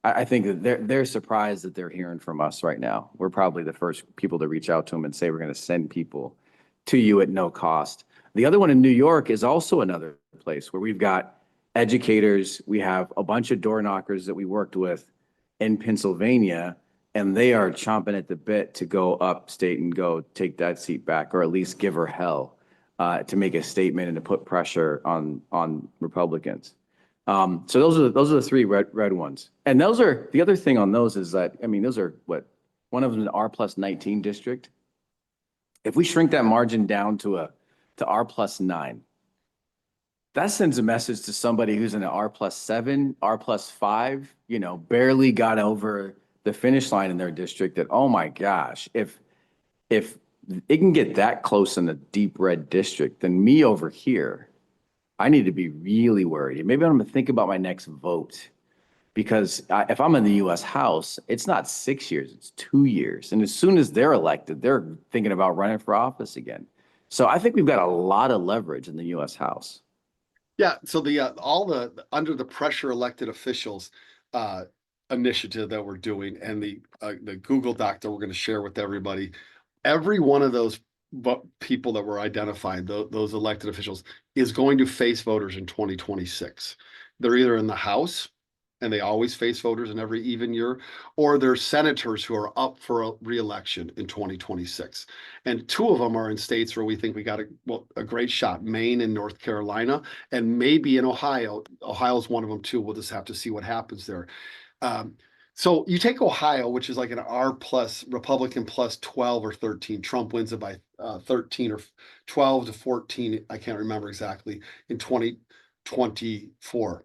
I think that they're surprised that they're hearing from us right now. We're probably the first people to reach out to them and say, we're going to send people to you at no cost. The other one in New York is also another place where we've got educators. We have a bunch of door knockers that we worked with in Pennsylvania, and they are chomping at the bit to go upstate and go take that seat back, or at least give her hell to make a statement and to put pressure on Republicans. So those are the 3 red ones. And the other thing on those is that, I mean, those are one of them is an R+19 district. If we shrink that margin down to R+9, that sends a message to somebody who's in an R+7, R+5, barely got over the finish line in their district, that, oh my gosh, if it can get that close in a deep red district, then me over here, I need to be really worried. And maybe I'm going to think about my next vote, because if I'm in the U.S. House, it's not 6 years, it's 2 years. And as soon as they're elected, they're thinking about running for office again. So I think we've got a lot of leverage in the U.S. House. Yeah, so all the under the pressure elected officials initiative that we're doing, and the Google Doc that we're going to share with everybody, every one of those people that were identified, those elected officials, is going to face voters in 2026. They're either in the House, and they always face voters in every even year, or they're senators who are up for a re-election in 2026. And 2 of them are in states where we think we got a great shot: Maine and North Carolina, and maybe in Ohio. Ohio's one of them too. We'll just have to see what happens there. So you take Ohio, which is like an R plus Republican plus 12 or 13. Trump wins it by 13 or 12 to 14. I can't remember exactly in 2024.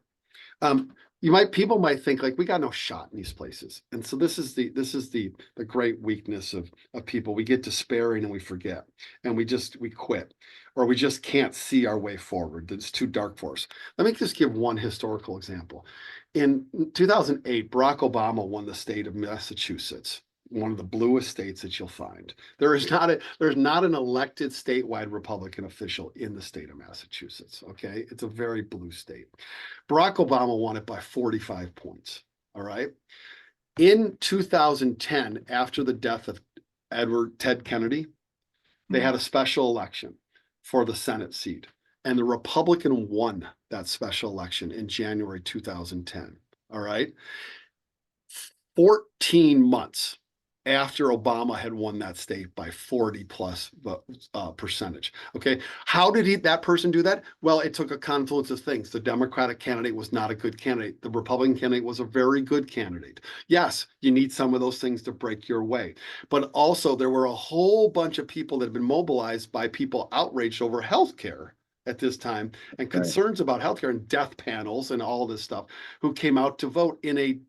People might think like we got no shot in these places. And so this is the great weakness of people. We get despairing and we forget and we quit or we just can't see our way forward. It's too dark for us. Let me just give one historical example. In 2008, Barack Obama won the state of Massachusetts, one of the bluest states that you'll find. There's not an elected statewide Republican official in the state of Massachusetts. Okay, it's a very blue state. Barack Obama won it by 45 points. All right. In 2010, after the death of Ted Kennedy, they had a special election for the Senate seat. And the Republican won that special election in January 2010. All right. 14 months after Obama had won that state by 40 plus percentage. Okay. How did that person do that? Well, it took a confluence of things. The Democratic candidate was not a good candidate. The Republican candidate was a very good candidate. Yes, you need some of those things to break your way. But also there were a whole bunch of people that had been mobilized by people outraged over healthcare at this time and concerns about healthcare and death panels and all this stuff who came out to vote in a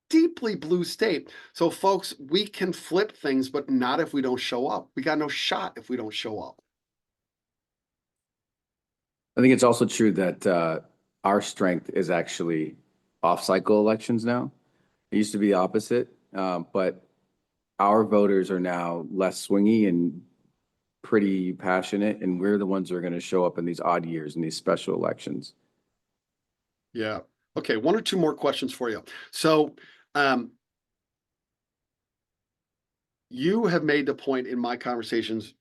deeply blue state. So folks, we can flip things, but not if we don't show up. We got no shot if we don't show up. I think it's also true that our strength is actually off-cycle elections now. It used to be the opposite, but our voters are now less swingy and pretty passionate, and we're the ones who are going to show up in these odd years in these special elections. Yeah. Okay. One or two more questions for you. So, you have made the point in my conversations,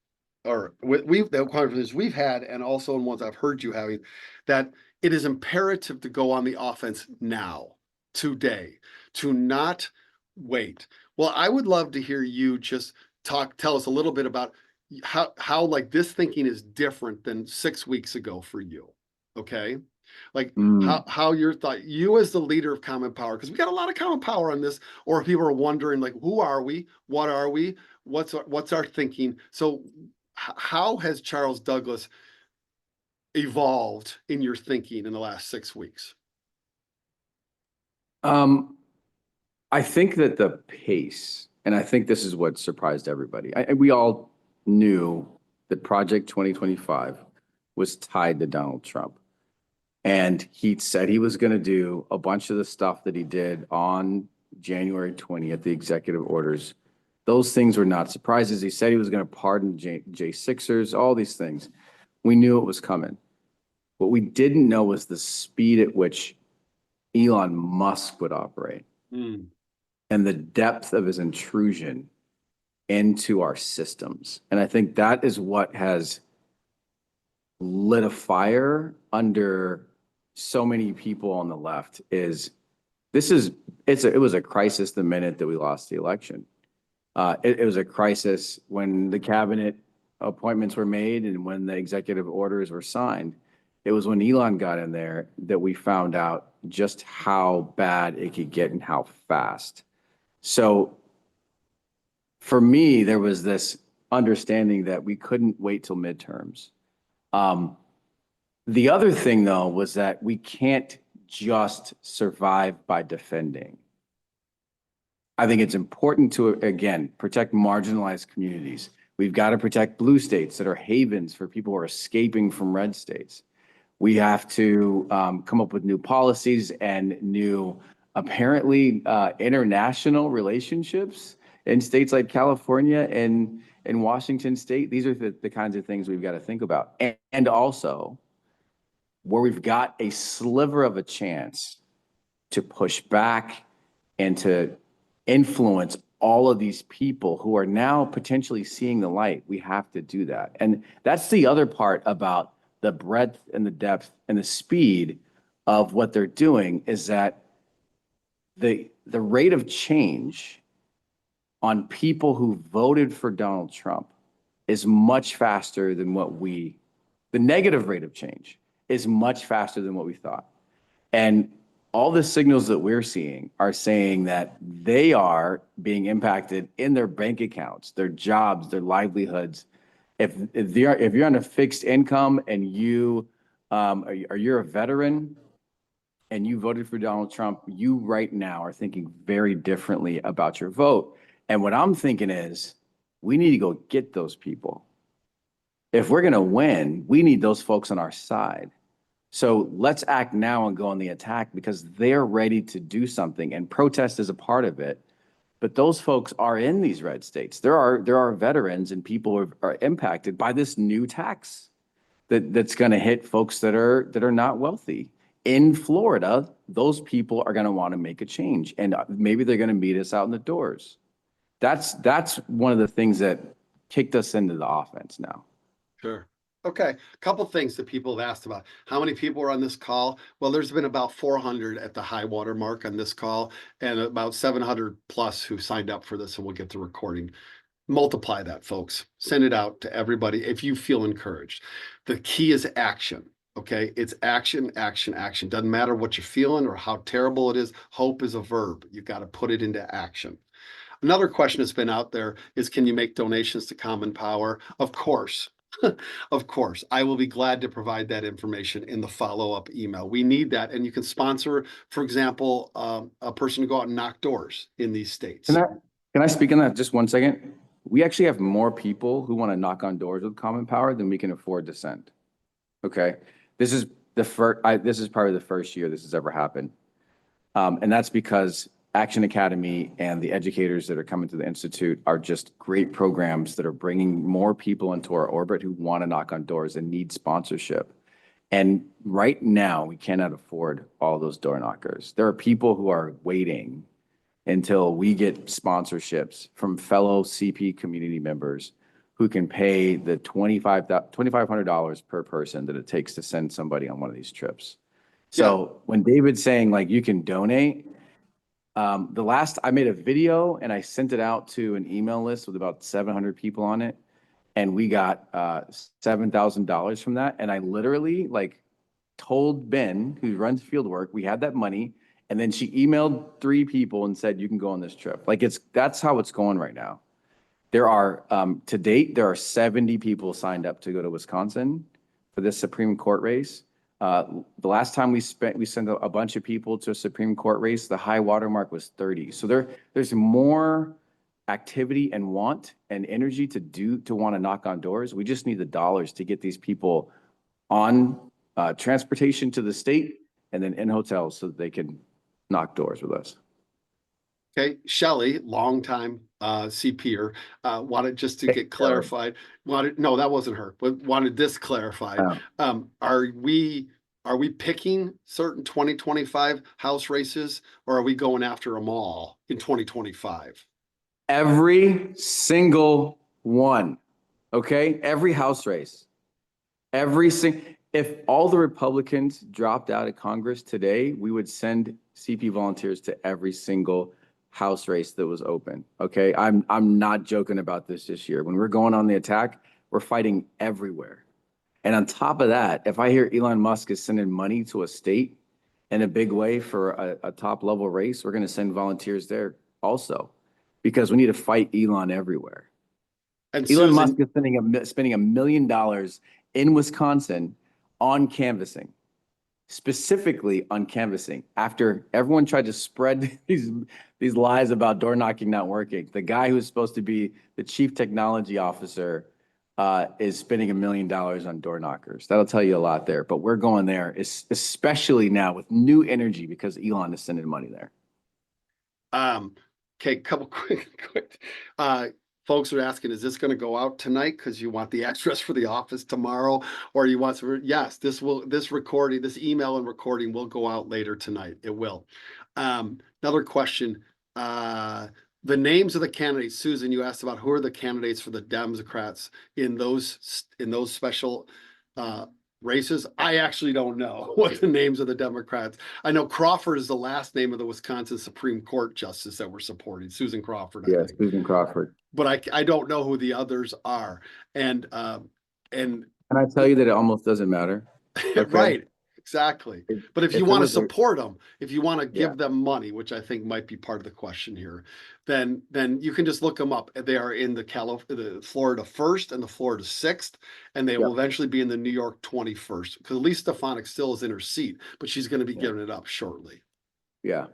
or the conversations we've had, and also in ones I've heard you having, that it is imperative to go on the offense now, today, to not wait. Well, I would love to hear you just tell us a little bit about how like this thinking is different than 6 weeks ago for you. Okay. Like how your thought, you as the leader of Common Power, because we got a lot of common power on this, or people are wondering like, who are we? What are we? What's our thinking? So how has Charles Douglas evolved in your thinking in the last 6 weeks? I think that the pace, and I think this is what surprised everybody. We all knew that Project 2025 was tied to Donald Trump. And he said he was going to do a bunch of the stuff that he did on January 20th, the executive orders. Those things were not surprises. He said he was going to pardon J6ers, all these things. We knew it was coming. What we didn't know was the speed at which Elon Musk would operate and the depth of his intrusion into our systems. And I think that is what has lit a fire under so many people on the left. It was a crisis the minute that we lost the election. It was a crisis when the cabinet appointments were made and when the executive orders were signed. It was when Elon got in there that we found out just how bad it could get and how fast. So for me, there was this understanding that we couldn't wait till midterms. The other thing, though, was that we can't just survive by defending. I think it's important to, again, protect marginalized communities. We've got to protect blue states that are havens for people who are escaping from red states. We have to come up with new policies and new, apparently, international relationships in states like California and in Washington State. These are the kinds of things we've got to think about. And also, where we've got a sliver of a chance to push back and to influence all of these people who are now potentially seeing the light, we have to do that. And that's the other part about the breadth and the depth and the speed of what they're doing, is that the rate of change on people who voted for Donald Trump is much faster than the negative rate of change is much faster than what we thought. And all the signals that we're seeing are saying that they are being impacted in their bank accounts, their jobs, their livelihoods. If you're on a fixed income and you're a veteran and you voted for Donald Trump, you right now are thinking very differently about your vote. And what I'm thinking is, we need to go get those people. If we're going to win, we need those folks on our side. So let's act now and go on the attack, because they're ready to do something, and protest is a part of it. But those folks are in these red states. There are veterans and people who are impacted by this new tax that's going to hit folks that are not wealthy. In Florida, those people are going to want to make a change, and maybe they're going to meet us out in the doors. That's one of the things that kicked us into the offense now. Sure. Okay. A couple things that people have asked about. How many people are on this call? Well, there's been about 400 at the high water mark on this call, and about 700 plus who signed up for this, and we'll get the recording. Multiply that, folks. Send it out to everybody if you feel encouraged. The key is action. Okay. It's action, action, action. Doesn't matter what you're feeling or how terrible it is. Hope is a verb. You got to put it into action. Another question that's been out there is, can you make donations to Common Power? Of course. Of course, I will be glad to provide that information in the follow-up email. We need that. And you can sponsor, for example, a person to go out and knock doors in these states. Can I speak on that just 1 second? We actually have more people who want to knock on doors with Common Power than we can afford to send. Okay. This is probably the first year this has ever happened. And that's because Action Academy and the educators that are coming to the Institute are just great programs that are bringing more people into our orbit who want to knock on doors and need sponsorship. And right now, we cannot afford all those door knockers. There are people who are waiting until we get sponsorships from fellow CP community members who can pay the $2,500 per person that it takes to send somebody on one of these trips. So when David's saying, like, you can donate, I made a video and I sent it out to an email list with about 700 people on it, and we got $7,000 from that. And I literally told Ben, who runs Fieldwork, we had that money, and then she emailed 3 people and said, you can go on this trip. That's how it's going right now. There are to date, there are 70 people signed up to go to Wisconsin for this Supreme Court race. The last time we sent a bunch of people to a Supreme Court race, the high water mark was 30. So there's more activity and want and energy to want to knock on doors. We just need the dollars to get these people on transportation to the state and then in hotels so that they can knock doors with us. Okay, Shelley, longtime CPer, wanted just to get clarified. No, that wasn't her, but wanted this clarified. Oh. Are we picking certain 2025 House races, or are we going after them all in 2025? Every single one. Okay, every House race, if all the Republicans dropped out of Congress today, we would send CP volunteers to every single House race that was open. Okay. I'm not joking about this year. When we're going on the attack, we're fighting everywhere. And on top of that, if I hear Elon Musk is sending money to a state in a big way for a top level race, we're going to send volunteers there also, because we need to fight Elon everywhere. And Elon Musk is spending $1 million in Wisconsin on canvassing. Specifically on canvassing, after everyone tried to spread these lies about door knocking not working. The guy who's supposed to be the chief technology officer is spending $1 million on door knockers. That'll tell you a lot there. But we're going there, especially now with new energy, because Elon is sending money there. Okay, couple quick. Folks are asking, is this going to go out tonight because you want the address for the office tomorrow, or you want some? Yes, this email and recording will go out later tonight. It will. Another question. The names of the candidates, Susan, you asked about who are the candidates for the Democrats in those special races. I actually don't know what the names of the Democrats. I know Crawford is the last name of the Wisconsin Supreme Court justice that we're supporting, Susan Crawford. Yes, Susan Crawford. But I don't know who the others are. And can I tell you that it almost doesn't matter? Okay. Right. exactly. If- But if if you it want to was a- support them, if you want to Yeah. give them money, which I think might be part of the question here, then you can just look them up. They are in the Florida 1st and the Florida 6th, and they will eventually be in the New York 21st. Because Elise Stefanik still is in her seat, but she's going to be Yeah. giving it up shortly. Yeah.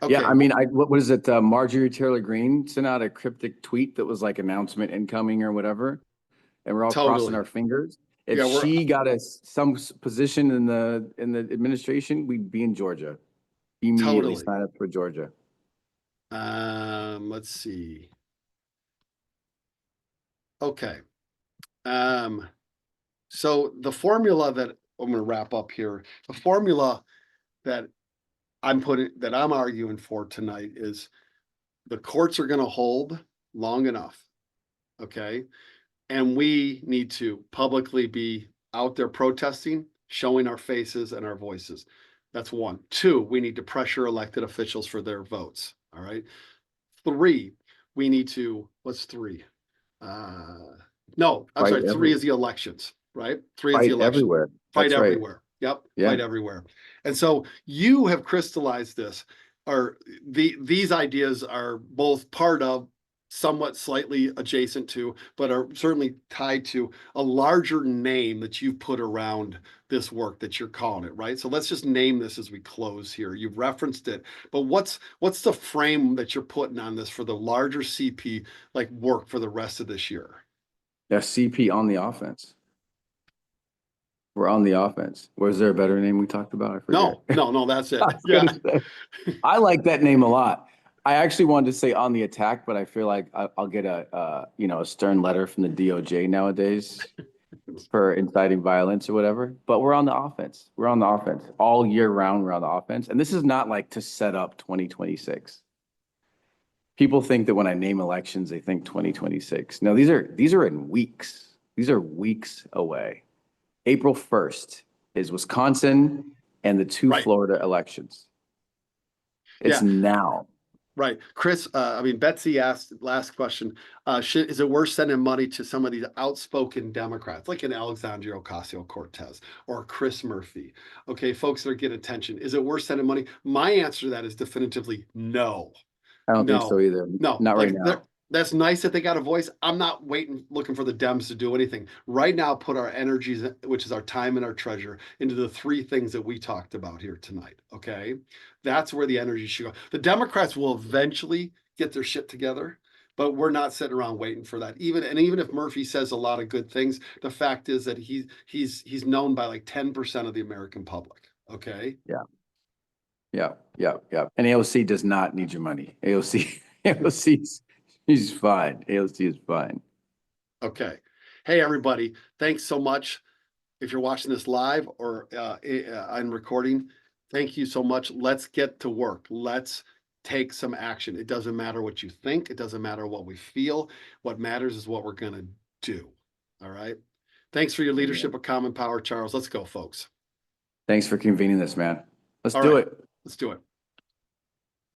Okay, Yeah, I mean, what is it? Marjorie Taylor Greene sent out a cryptic tweet that was like announcement incoming or whatever. And we're all crossing Totally. our fingers. If Yeah, she got us some position in the administration, we'd be in Georgia. Immediately Totally. sign up for Georgia. Let's see. Okay. So the formula that I'm going to wrap up here, the formula that I'm arguing for tonight is the courts are going to hold long enough. Okay. And we need to publicly be out there protesting, showing our faces and our voices. That's one. Two, we need to pressure elected officials for their votes. All right. Three, we need to, what's three? No, I'm Fight sorry. Three every- is the elections, right? Three is Fight the election. everywhere. Fight That's right. everywhere. Yep. Yeah. Fight everywhere. And so you have crystallized this, or these ideas are both part of, somewhat slightly adjacent to, but are certainly tied to a larger name that you've put around this work that you're calling it, right? So let's just name this as we close here. You've referenced it, but what's the frame that you're putting on this for the larger CP like work for the rest of this year? Yeah, CP on the offense. We're on the offense. Was there a better name we talked about? I forget. No, that's it. I was Yeah. gonna say, I like that name a lot. I actually wanted to say on the attack, but I feel like I'll get a stern letter from the DOJ nowadays for inciting violence or whatever. But we're on the offense. We're on the offense all year round. We're on the offense, and this is not like to set up 2026. People think that when I name elections, they think 2026. No, these are in weeks. These are weeks away. April 1st is Wisconsin and the two Right. Florida elections. It's Yeah. now. Right. Chris, Betsy asked last question, is it worth sending money to some of these outspoken Democrats, like an Alexandria Ocasio-Cortez or Chris Murphy? Okay, folks that are getting attention. Is it worth sending money? My answer to that is definitively no. I don't think No. so either. No, Not like right now. that's nice that they got a voice. I'm not looking for the Dems to do anything. Right now, put our energies, which is our time and our treasure, into the three things that we talked about here tonight. Okay. That's where the energy should go. The Democrats will eventually get their shit together, but we're not sitting around waiting for that. Even if Murphy says a lot of good things, the fact is that he's known by like 10% of the American public. Okay. Yeah. And AOC does not need your money. AOC's she's fine. AOC is fine. Okay. Hey, everybody. Thanks so much. If you're watching this live or on recording, thank you so much. Let's get to work. Let's take some action. It doesn't matter what you think. It doesn't matter what we feel. What matters is what we're going to do. All right. Thanks for your leadership of Common Power, Charles. Let's go, folks. Thanks for convening this, man. Let's All do right. it. Let's do it.